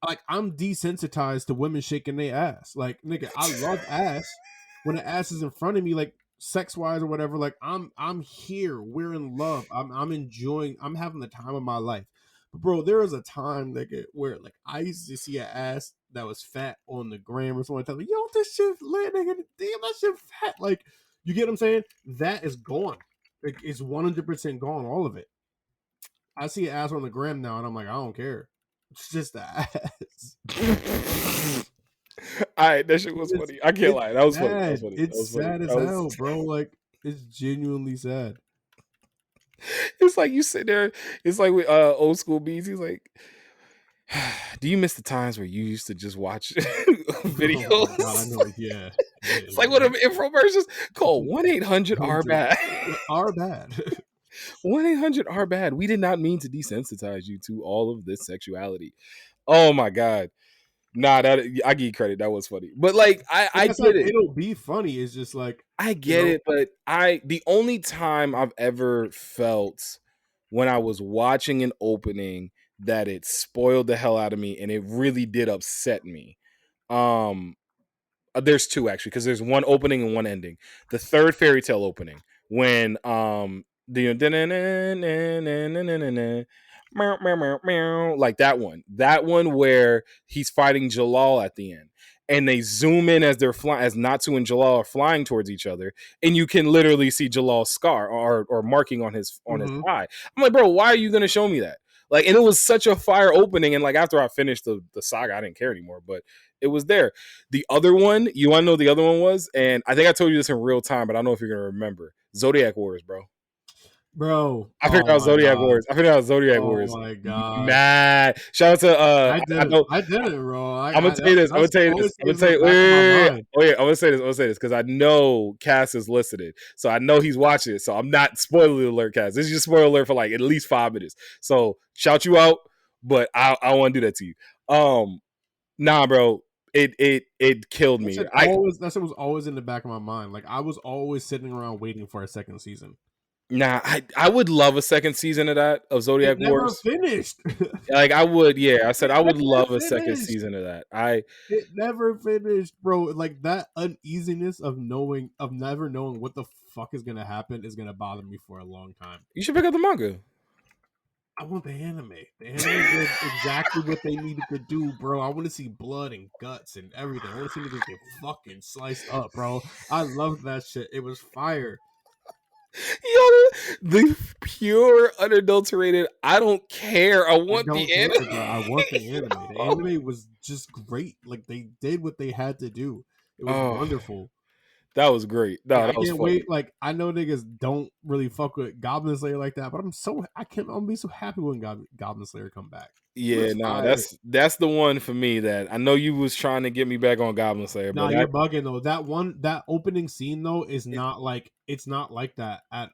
Like I'm desensitized to women shaking their ass. Like nigga, I love ass. When the ass is in front of me, like sex wise or whatever, like I'm here. We're in love. I'm enjoying. I'm having the time of my life. But bro, there was a time nigga where like I used to see an ass that was fat on the gram or something. Like, yo, this shit lit, nigga. Damn, that shit fat. Like, you get what I'm saying? That is gone. It's 100% gone. All of it. I see an ass on the gram now, and I'm like, I don't care. It's just the ass. All right, that shit was funny. I can't lie. That was funny. That was funny. It's sad as hell, bro. Like, it's genuinely sad. It's like you sit there. It's like with old school beats. He's like, do you miss the times where you used to just watch videos? Oh my God, I know. Yeah. It's like one of them infomercials. Call 1-800-RBAD. RBAD. 1-800-RBAD. We did not mean to desensitize you to all of this sexuality. Oh my God. Nah, that I give you credit. That was funny. But like I get like, it. It'll be funny. It's just like I get it, but the only time I've ever felt when I was watching an opening that it spoiled the hell out of me and it really did upset me. There's two actually, because there's one opening and one ending. The third fairy tale opening when like that one where he's fighting Jalal at the end and they zoom in as they're flying, as Natsu and Jalal are flying towards each other, and you can literally see Jalal's scar or marking on his thigh. I'm like, bro, why are you gonna show me that? Like, and it was such a fire opening, and like after I finished the saga, I didn't care anymore, but it was there. The other one, you want to know the other one was, and I think I told you this in real time, but I don't know if you're gonna remember. Zodiac Wars, bro. I figured out Zodiac Wars. Oh my God. Mad. Shout out to I did it, bro. I'm gonna tell you this. I'm gonna tell you this. I'm gonna say this because I know Cass is listening, so I know he's watching it. So I'm not spoiler alert, Cass. This is just spoiler alert for like at least 5 minutes. So shout you out, but I don't want to do that to you. Nah, bro. It killed me. That shit was always in the back of my mind. Like I was always sitting around waiting for a second season. Nah, I would love a second season of that, of Zodiac Wars. Never finished. Like I would, yeah. I said I would love a second season of that. It never finished, bro. Like that uneasiness of never knowing what the fuck is gonna happen is gonna bother me for a long time. You should pick up the manga. I want the anime. The anime did exactly what they needed to do, bro. I want to see blood and guts and everything. I want to see niggas get fucking sliced up, bro. I love that shit. It was fire. Yo, the pure, unadulterated. I don't care. I want the anime. I want the anime. The anime was just great. Like they did what they had to do. It was wonderful. That was great. No, that was can't funny. wait. Like I know niggas don't really fuck with Goblin Slayer like that, but I'll be so happy when Goblin Slayer come back. Yeah, that's the one for me that I know you was trying to get me back on Goblin Slayer. No, you're bugging though. That opening scene though is not like it's not like that at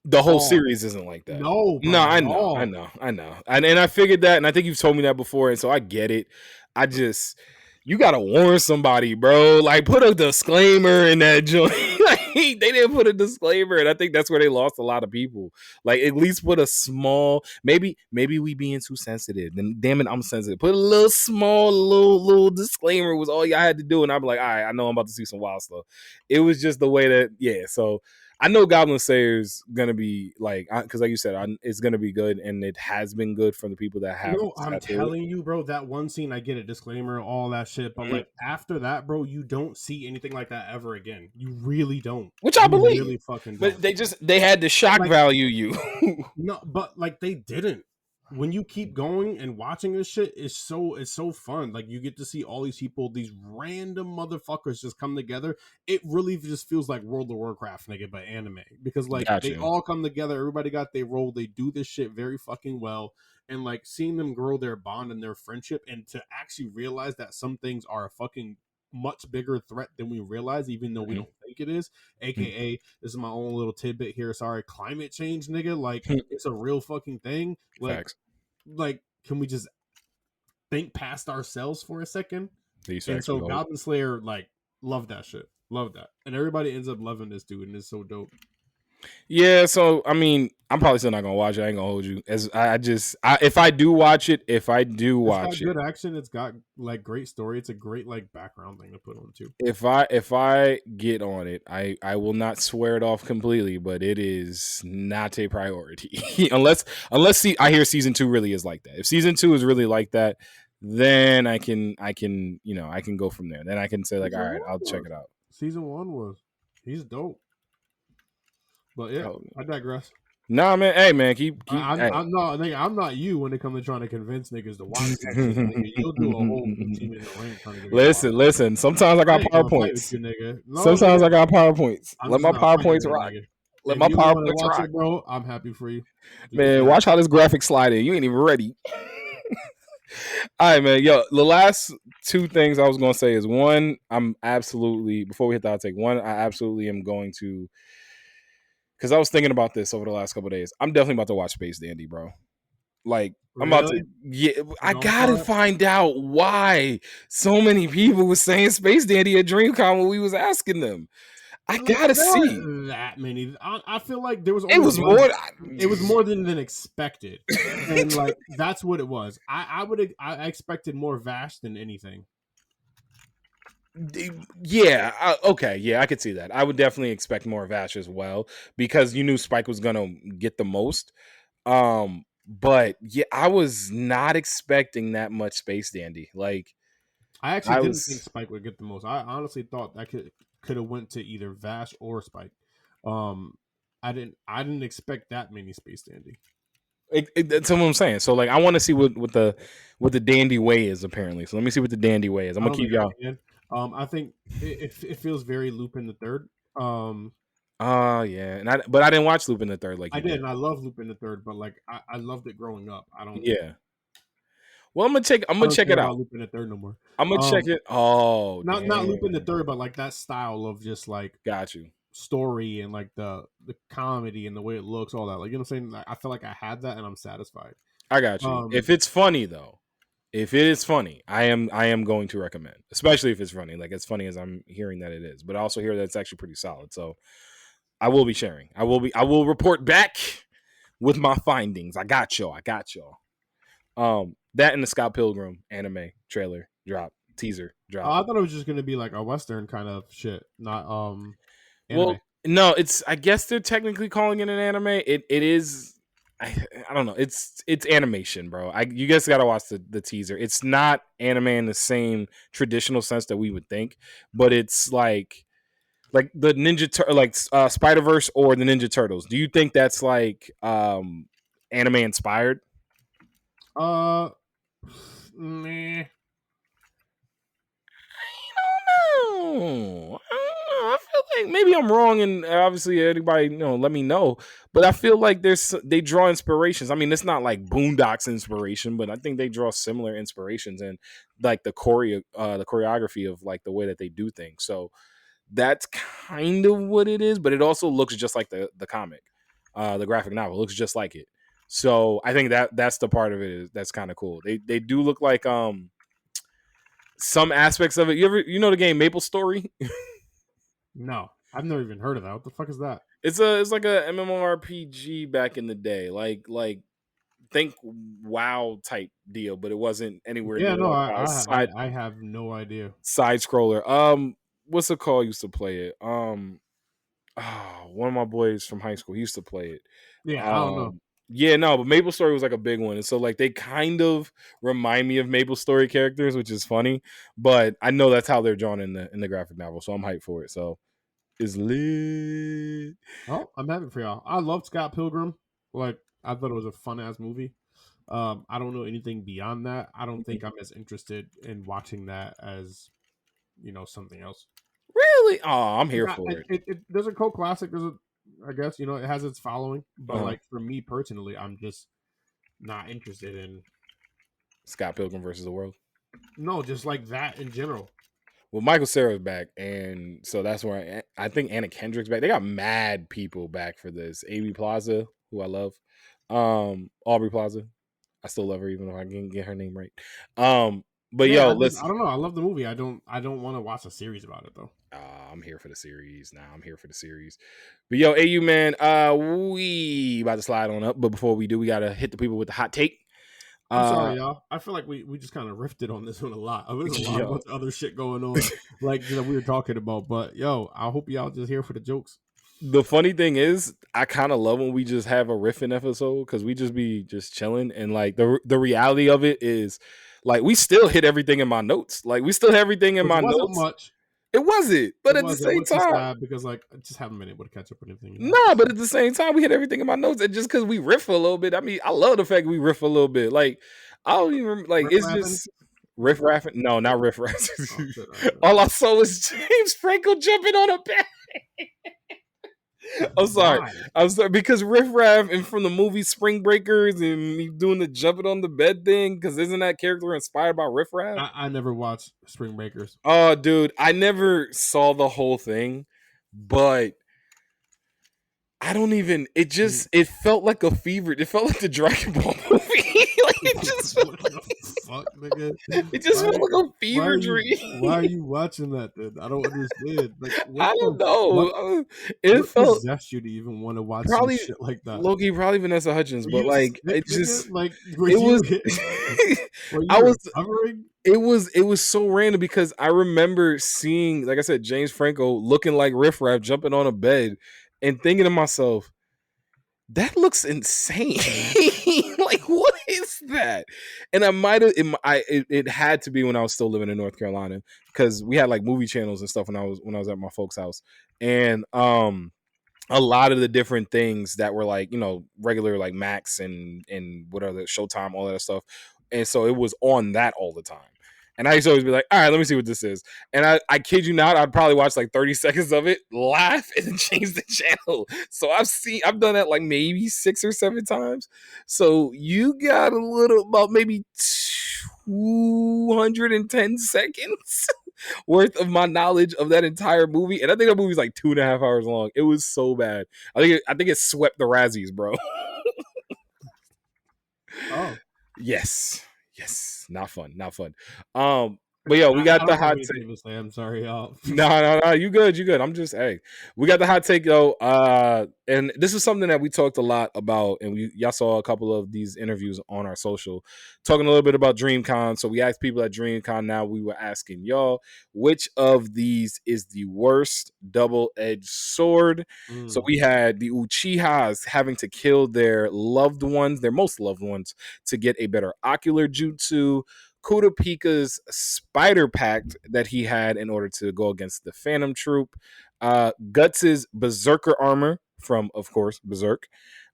The whole Oh series isn't like that. no, No, bro, I know, I no. know, I know, and I figured that, and I think you've told me that before, and so I get it. I just, you gotta warn somebody, bro. Like, put a disclaimer in that joint. Like, they didn't put a disclaimer, and I think that's where they lost a lot of people. Like, at least put a small, maybe we being too sensitive. Then, damn it, I'm sensitive. Put a little small, little disclaimer was all y'all had to do, and I'm like, all right, I know I'm about to see some wild stuff. It was just the way that, yeah. So I know Goblin Slayer's gonna be like, because like you said, it's gonna be good, and it has been good from the people that have No, I'm sat through it. telling you, bro, that one scene, I get a disclaimer, all that shit, but Mhm. like after that, bro, you don't see anything like that ever again. You really don't. Which I You believe, really fucking but don't. they had to shock Like, value you. no, but like they didn't. When you keep going and watching this shit, it's so fun. Like you get to see all these people, these random motherfuckers just come together. It really just feels like World of Warcraft, nigga, but anime. Because like they Gotcha. all come together, everybody got their role, they do this shit very fucking well. And like seeing them grow their bond and their friendship, and to actually realize that some things are a fucking much bigger threat than we realize, even though we don't think it is. AKA, this is my own little tidbit here. Sorry, climate change, nigga. Like it's a real fucking thing. Facts. Like, can we just think past ourselves for a second? These And facts so are gold. Goblin Slayer, like, love that shit. Love that. And everybody ends up loving this dude, and it's so dope. Yeah, so I mean, I'm probably still not gonna watch it. I ain't gonna hold you. As if I do watch it, It's got good action. It's got like great story. It's a great like background thing to put on too. if I get on it, I will not swear it off completely, but it is not a priority unless I hear season 2 really is like that. If season 2 is really like that, then I can I can go from there. Then I can say like, all right, I'll check it out. Season 1 was. He's dope. But yeah, Oh, I digress. nah, man. Hey, man, keep. I'm Hey. not, nigga, I'm not you when it comes to trying to convince niggas to watch that shit, nigga. You'll do a whole 15-minute rant trying to get me to watch. Listen. Sometimes I I got ain't gonna fight with PowerPoints. you, nigga. No, Sometimes nigga, I got PowerPoints. I'm Let just my not fighting PowerPoints with it, rock. nigga. Let If my you want to PowerPoints watch rock. it, bro, I'm happy for you. Man, watch how this graphic slide in. You ain't even ready. All right, man. Yo, the last two things I was gonna say is one, I'm absolutely before we hit the outtake. One, I absolutely am going to, because I was thinking about this over the last couple of days. I'm definitely about to watch Space Dandy, bro. Like I'm about to, Really? yeah. I Don't gotta start. find out why so many people were saying Space Dandy at DreamCon when we was asking them. I gotta There see. weren't that many. I feel like there was It only was one. more. It was more than expected, and like that's what it was. I expected more Vash than anything. Yeah. Okay. Yeah, I could see that. I would definitely expect more of Ash as well because you knew Spike was gonna get the most. But yeah, I was not expecting that much Space Dandy. Like I actually I didn't think was. Spike would get the most. I honestly thought that could have went to either Vash or Spike. Um, I didn't expect that many Space Dandy. That's what I'm saying. So like, I want to see what the dandy way is apparently. So let me see what the dandy way is. I'm I gonna don't keep think I y'all. can. I think it feels very Lupin the Third. Oh yeah, but I didn't watch Lupin the Third like I you did, did. and I love Lupin the Third, but like I loved it growing up. Yeah. Well, I'm gonna check. I'm I gonna don't check care it about out. Lupin the Third no more. I'm gonna check it. Oh Not Lupin the damn. Third, but like that style of just like Got you. story and like the comedy and the way it looks, all that. Like you know what I'm saying? Like, I feel like I had that and I'm satisfied. I got you. If it's funny though, if it is funny, I am going to recommend, especially if it's funny, like as funny as I'm hearing that it is. But I also hear that it's actually pretty solid. So I will be sharing. I will report back with my findings. I got y'all. That and the Scott Pilgrim anime trailer drop, teaser drop. I thought it was just gonna be like a Western kind of shit, not anime. Well, no, it's, I guess they're technically calling it an anime. It is. I don't know. It's animation, bro. You guys got to watch the teaser. It's not anime in the same traditional sense that we would think, but it's like the Spider Verse or the Ninja Turtles. Do you think that's like anime inspired? Meh. I feel like maybe I'm wrong, and obviously anybody let me know. But I feel like they draw inspirations. I mean, it's not like Boondocks inspiration, but I think they draw similar inspirations and like the choreography of like the way that they do things. So that's kind of what it is. But it also looks just like the comic. the graphic novel. It looks just like it. So I think that's the part of it that's kind of cool. They do look like some aspects of it. You know the game Maple Story? No, I've never even heard of that. What the fuck is that? It's like a MMORPG back in the day, like think WoW type deal, but it wasn't anywhere Yeah, near no, like I have no idea. side scroller. What's it called? Used to play it. One of my boys from high school he used to play it. Yeah, I don't know. Yeah, no, but Maple Story was like a big one, and so like they kind of remind me of Maple Story characters, which is funny. But I know that's how they're drawn in the graphic novel, so I'm hyped for it. So it's lit. Oh, I'm happy for y'all. I love Scott Pilgrim. Like, I thought it was a fun ass movie. I don't know anything beyond that. I don't think I'm as interested in watching that as something else. Really? Oh, I'm here for it. There's a cult classic. I guess it has its following, but Uh-huh. like for me personally, I'm just not interested in. Scott Pilgrim versus the World. No, just like that in general. Well, Michael Cera's back, and so that's where I think Anna Kendrick's back. They got mad people back for this. Amy Plaza, who I love, Aubrey Plaza. I still love her, even if I can't get her name right. But Yeah, listen. I don't know. I love the movie. I don't want to watch a series about it though. I'm here for the series now. I'm here for the series. But yo, AU man, we about to slide on up. But before we do, we gotta hit the people with the hot take. I'm sorry, y'all. I feel like we just kind of riffed on this one a lot. There's a lot of other shit going on, like we were talking about. But yo, I hope y'all just here for the jokes. The funny thing is, I kind of love when we just have a riffing episode because we just be just chilling, and like the reality of it is, like we still hit everything in my notes. Like we still have everything in my notes. Much. It wasn't, but at the same time, because like I just haven't been able to catch up on anything. Nah, but at the same time, we hit everything in my notes, and just because we riff a little bit, I mean, I love the fact we riff a little bit. Like I don't even like it's just riff raffing. No, not riff raffing. All I saw was James Franco jumping on a bed. I'm sorry because Riff Raff and from the movie Spring Breakers and he doing the jumping on the bed thing because isn't that character inspired by Riff Raff? I never watched Spring Breakers. Oh, dude, I never saw the whole thing, but I don't even. It felt like a fever. It felt like the Dragon Ball movie. Like it just felt like, fuck, nigga. It just felt like a fever dream. Why are you watching that? Then I don't understand. Like, I don't know. It felt possessed you to even want to watch probably some shit like that. Loki, probably Vanessa Hudgens, but like it just like it was. I was hovering. It was so random because I remember seeing, like I said, James Franco looking like Riff Raff jumping on a bed and thinking to myself, that looks insane. Like, what is that? And I might have, it had to be when I was still living in North Carolina because we had like movie channels and stuff when I was at my folks' house, and a lot of the different things that were like regular like Max and whatever Showtime, all that stuff, and so it was on that all the time. And I used to always be like, all right, let me see what this is. And I kid you not, I'd probably watch like 30 seconds of it, laugh, and then change the channel. So I've done that like maybe 6 or 7 times. So you got a little, about maybe 210 seconds worth of my knowledge of that entire movie. And I think that movie's like 2.5 hours long. It was so bad. I think it swept the Razzies, bro. Oh. Yes. Not fun. But yo, we got the hot take. I'm sorry, y'all. No, you good. I'm just, we got the hot take though. And this is something that we talked a lot about, and y'all saw a couple of these interviews on our social, talking a little bit about DreamCon. So we asked people at DreamCon. Now we were asking y'all, which of these is the worst double-edged sword? So we had the Uchihas having to kill their loved ones, their most loved ones, to get a better ocular jutsu. Kurapika's spider pact that he had in order to go against the Phantom Troop, Guts' berserker armor from, of course, Berserk,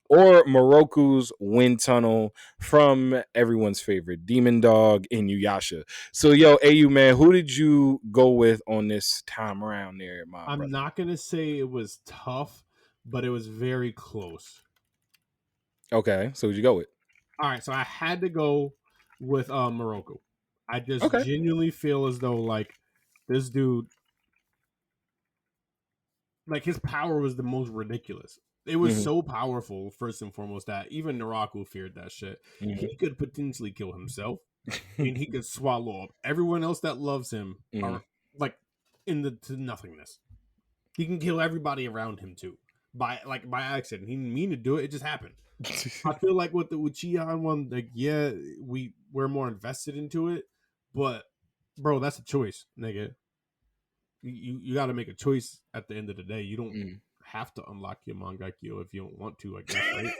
or Moroku's wind tunnel from everyone's favorite Demon Dog Inuyasha. So, yo, AU man, who did you go with on this time around there, I'm brother? not gonna say it was tough, but it was very close. Okay, so who'd you go with? All right, so I had to go with Moroku. I just genuinely feel as though like this dude, like his power was the most ridiculous. It was Mhm. so powerful, first and foremost, that even Naraku feared that shit. Mhm. He could potentially kill himself, and he could swallow up everyone else that loves him, Mhm. or like to nothingness. He can kill everybody around him too, by accident. He didn't mean to do it; it just happened. I feel like with the Uchiha one, like yeah, we're more invested into it, but bro, that's a choice, nigga. You got to make a choice at the end of the day. You don't Mhm. have to unlock your Mangekyo if you don't want to, I guess, right?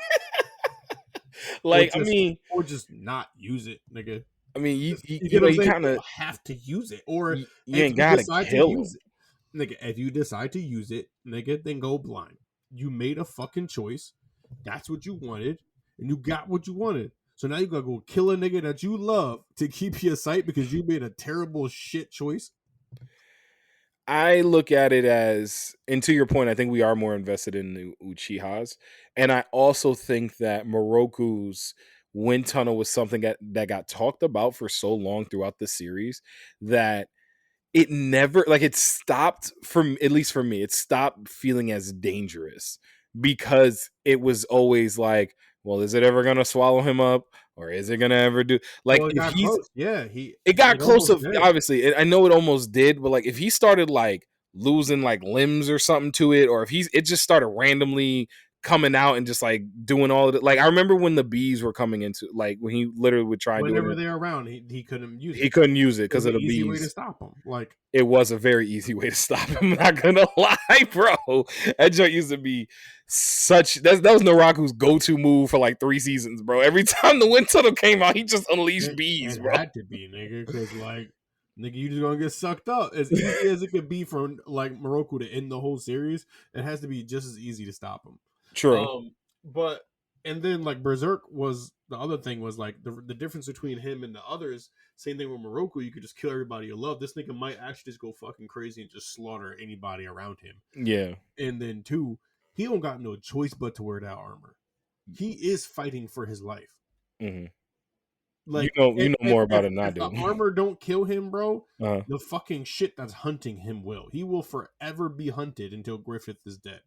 Or Like, just or just not use it, nigga. I mean, You get what I'm you saying? kind You of don't have to use it. Or you if ain't you gotta decide to kill him. use it, nigga, if you decide to use it, nigga, then go blind. You made a fucking choice. That's what you wanted, and you got what you wanted. So now you gotta go kill a nigga that you love to keep your sight because you made a terrible shit choice. I look at it as, and to your point, I think we are more invested in the Uchihas, and I also think that Moroku's wind tunnel was something that got talked about for so long throughout the series that it never, like, it stopped, from at least for me, it stopped feeling as dangerous because it was always like, well, is it ever gonna swallow him up, or is it gonna ever do, like, Well, it if got he's, close. Yeah, it got it close almost to, did. obviously I know it almost did, but like if he started like losing like limbs or something to it, or if it just started randomly coming out and just like doing all of it. Like I remember when the bees were coming into, like when he literally would try and do Whenever it, they're around, he couldn't use he it. couldn't use it It was because an of the easy way to bees. stop him. Like It was a very easy way to stop him. I'm not gonna lie, bro. That joint used to be such, that was Naraku's go-to move for like 3 seasons, bro. Every time the wind tunnel came out, he just unleashed bees, it bro. had to be, nigga, because like nigga, you just gonna get sucked up. As easy as it could be for like Morocco to end the whole series, it has to be just as easy to stop him. True. But and then like Berserk was the other thing, was like the difference between him and the others. Same thing with Morocco. You could just kill everybody you love. This nigga might actually just go fucking crazy and just slaughter anybody around him. Yeah. And then two, he don't got no choice but to wear that armor. He is fighting for his life. Mm-hmm. Like You know more about it than I if the do. armor don't kill him, bro, Uh, the fucking shit that's hunting him will. He will forever be hunted until Griffith is dead.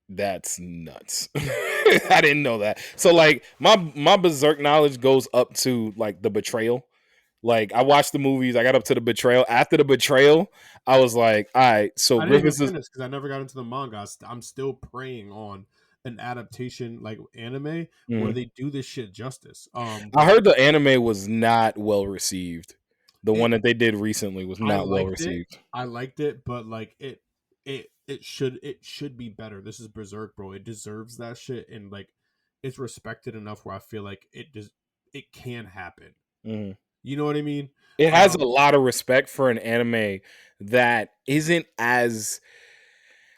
that's nuts. I didn't know that. So like my Berserk knowledge goes up to like the betrayal. Like I watched the movies, I got up to the betrayal. After the betrayal, I was like, all right, so I didn't even Griffiths is. finish because I never got into the manga. I'm still praying on an adaptation like anime where Mhm. they do this shit justice. I But heard the anime was not well received. The one it that they did recently was I not well liked it. received. I liked it, but like it should be better. This is Berserk, bro. It deserves that shit, and like it's respected enough where I feel like it can happen. Mhm. You know what I mean? It has a Um, lot of respect for an anime that isn't as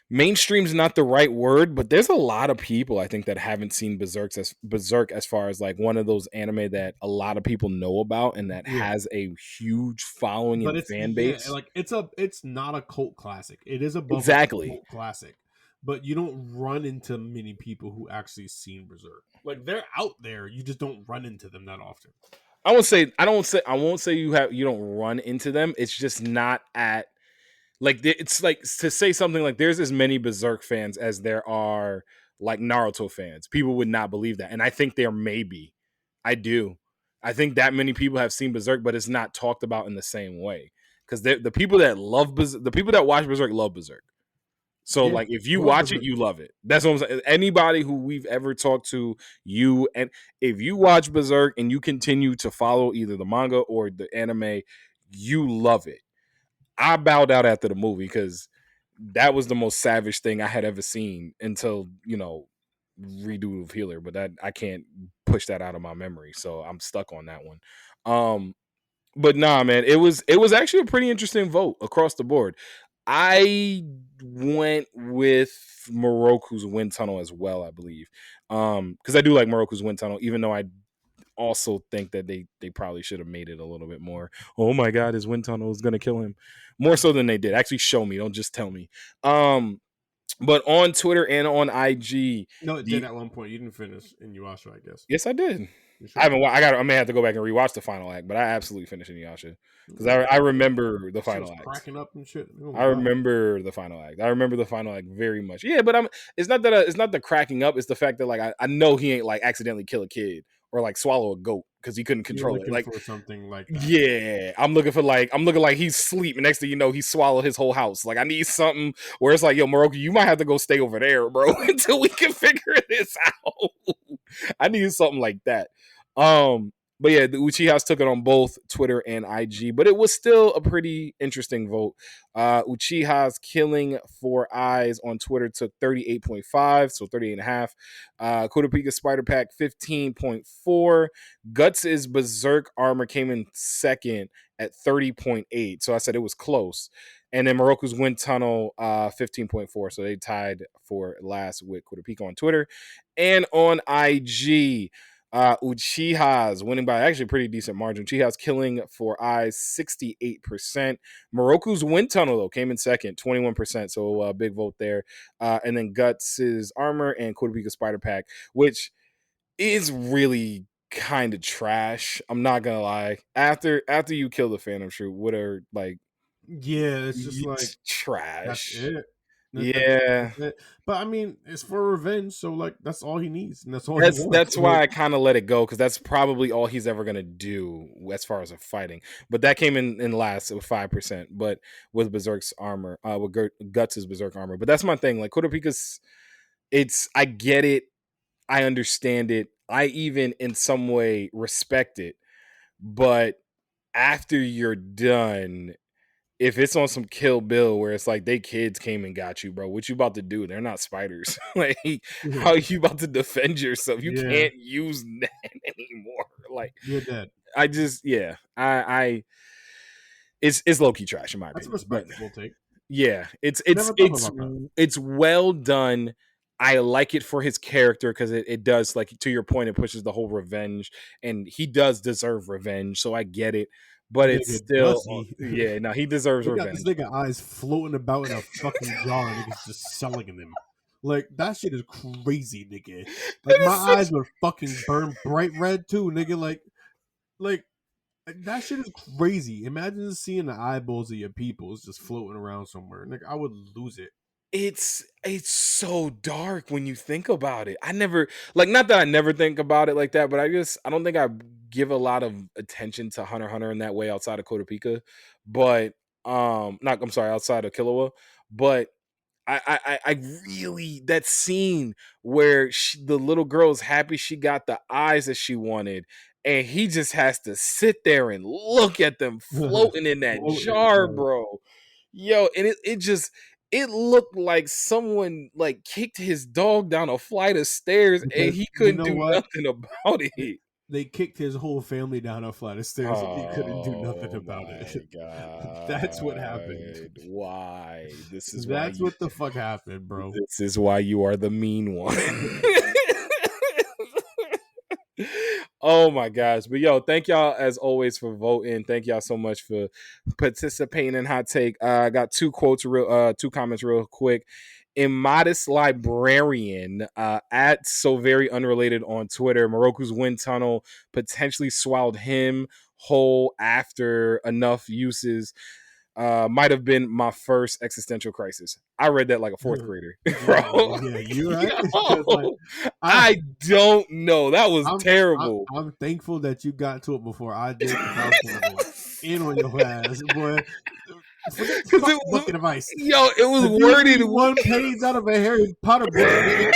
mainstream's not the right word, but there's a lot of people I think that haven't seen Berserk as far as like one of those anime that a lot of people know about and that yeah, has a huge following but and it's fan yeah, base. like it's not a cult classic. It is above a Exactly. cult classic, but you don't run into many people who actually seen Berserk. Like they're out there, you just don't run into them that often. I won't say you don't run into them. It's just not at, like, it's like to say something like there's as many Berserk fans as there are like Naruto fans. People would not believe that, and I think there may be. I do. I think that many people have seen Berserk, but it's not talked about in the same way because the people that love the people that watch Berserk love Berserk. So Yeah, like if I you love watch it, Berserk. you love it. That's what I'm saying. Anybody who we've ever talked to, and if you watch Berserk and you continue to follow either the manga or the anime, you love it. I bowed out after the movie because that was the most savage thing I had ever seen until, redo of Healer, but that I can't push that out of my memory. So I'm stuck on that one. But nah, man, it was actually a pretty interesting vote across the board. I went with Moroku's Wind Tunnel as well, I believe. Because I do like Moroku's Wind Tunnel, even though I also think that they probably should have made it a little bit more. Oh my god, his wind tunnel is gonna kill him. More so than they did. Actually show me, don't just tell me. But on Twitter and on IG, No, it did the at one point. You didn't finish in Yuasha, I guess. yes, I did. I haven't. I may have to go back and rewatch the final act, but I absolutely finished Inuyasha because I remember the final act. Cracking up and shit. I remember the final act. I remember the final act very much. Yeah, but it's not that. It's not the cracking up. It's the fact that like I know he ain't like accidentally kill a kid or like swallow a goat because he couldn't control it. Like for something like that. Yeah, I'm looking like he's asleep, and next thing you know, he swallowed his whole house. Like I need something where it's like, yo, Moroku, you might have to go stay over there, bro, until we can figure this out. I need something like that. But yeah, the Uchihas took it on both Twitter and IG, but it was still a pretty interesting vote. Uchihas killing for eyes on Twitter took 38.5, so 38.5. Kurapika Spider Pack 15.4. Guts' Berserk Armor came in second at 30.8. So I said it was close. And then Moroku's Wind Tunnel 15.4. So they tied for last with Kurapika on Twitter. And on IG, Uchihas winning by actually a pretty decent margin. Uchihas killing for eyes 68%. Moroku's Wind Tunnel though came in second, 21%. So big vote there. And then Guts' Armor and Kurapika Spider Pack, which is really kind of trash. I'm not gonna lie. After you kill the Phantom Shroot, what are like? Yeah, it's just like trash. That's it. Yeah, but I mean, it's for revenge, so like that's all he needs, and that's all. That's why I kind of let it go because that's probably all he's ever gonna do as far as a fighting. But that came in last with 5%, but with Berserk's armor, with Guts' Berserk armor. But that's my thing. Like Kurapika's, I get it, I understand it, I even in some way respect it. But after you're done, if it's on some Kill Bill where it's like they kids came and got you, bro, what you about to do? They're not spiders. Like, how are you about to defend yourself? You can't use that anymore. Like, you're dead. I just, it's low key trash in my opinion. That's a respectable take. Yeah, it's well done. I like it for his character because it does, like, to your point, it pushes the whole revenge, and he does deserve revenge, so I get it. But it's still, he deserves revenge. Got this nigga eyes floating about in a fucking jar, and niggas just selling them. Like, that shit is crazy, nigga. Like, my eyes would fucking burn bright red too, nigga. Like that shit is crazy. Imagine seeing the eyeballs of your peoples just floating around somewhere. Nigga, I would lose it. It's so dark when you think about it. I never, like, not that I never think about it like that, but I don't think I give a lot of attention to Hunter x Hunter in that way outside of Kurapika, but outside of Killua, but I really, that scene where the little girl is happy she got the eyes that she wanted, and he just has to sit there and look at them floating in that jar, bro. Yo, and it looked like someone like kicked his dog down a flight of stairs and he couldn't do nothing about it. They kicked his whole family down a flight of stairs and he couldn't do nothing about it. That's what happened. Why? That's what the fuck happened, bro. This is why you are the mean one. Oh my gosh. But yo, thank y'all as always for voting. Thank y'all so much for participating in Hot Take. I got two comments real quick. Immodest Librarian at So Very Unrelated on Twitter. Moroku's Wind Tunnel potentially swallowed him whole after enough uses. Might have been my first existential crisis. I read that like a fourth grader, bro. Yeah, you're right. Yo, I don't know. That was terrible. I'm thankful that you got to it before I did. I was in on your ass, boy. Because it was bucket of ice. Yo, it was worded one page out of a Harry Potter book.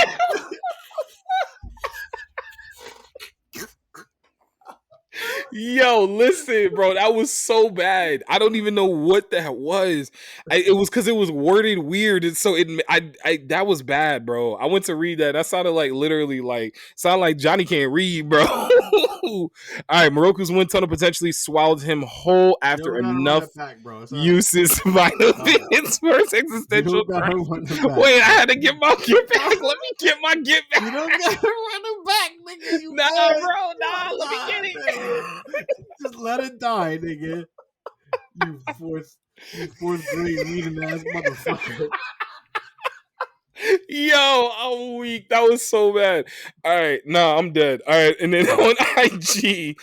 Yo, listen, bro, that was so bad. I don't even know what that was. It was because it was worded weird, and so that was bad, bro. I went to read that. That sounded like literally sounded like Johnny can't read, bro. All right, Moroku's Wind Tunnel potentially swallowed him whole after enough uses by his first existential. Wait, I had to get my get back. Let me get my get back. You don't gotta run him back, nigga. Nah, bro, nah. Let me get it. Just let it die, nigga. You fourth grade reading ass motherfucker. Yo, I'm weak. That was so bad. All right, nah, I'm dead. All right, and then on IG,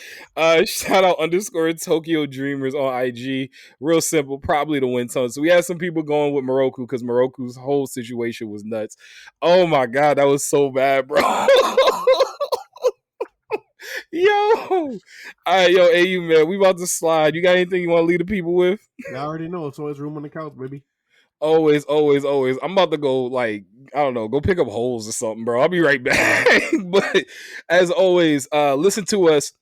shout out _ Tokyo Dreamers on IG. Real simple, probably the win tone. So we had some people going with Moroku because Moroku's whole situation was nuts. Oh my god, that was so bad, bro. Yo, all right, yo, AU man, we about to slide. You got anything you want to leave the people with? I already know. It's always room on the couch, baby. Always, always, always. I'm about to go, like, I don't know, go pick up holes or something, bro. I'll be right back. But as always, listen to us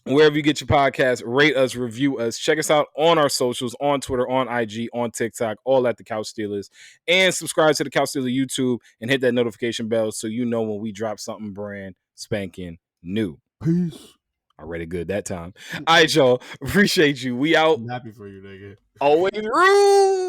wherever you get your podcast. Rate us, review us. Check us out on our socials, on Twitter, on IG, on TikTok, all at the Couch Stealers. And subscribe to the Couch Stealer YouTube and hit that notification bell so you know when we drop something brand spanking new. Peace. Already good that time. All right, y'all. Appreciate you. We out. I'm happy for you, nigga. Always rude.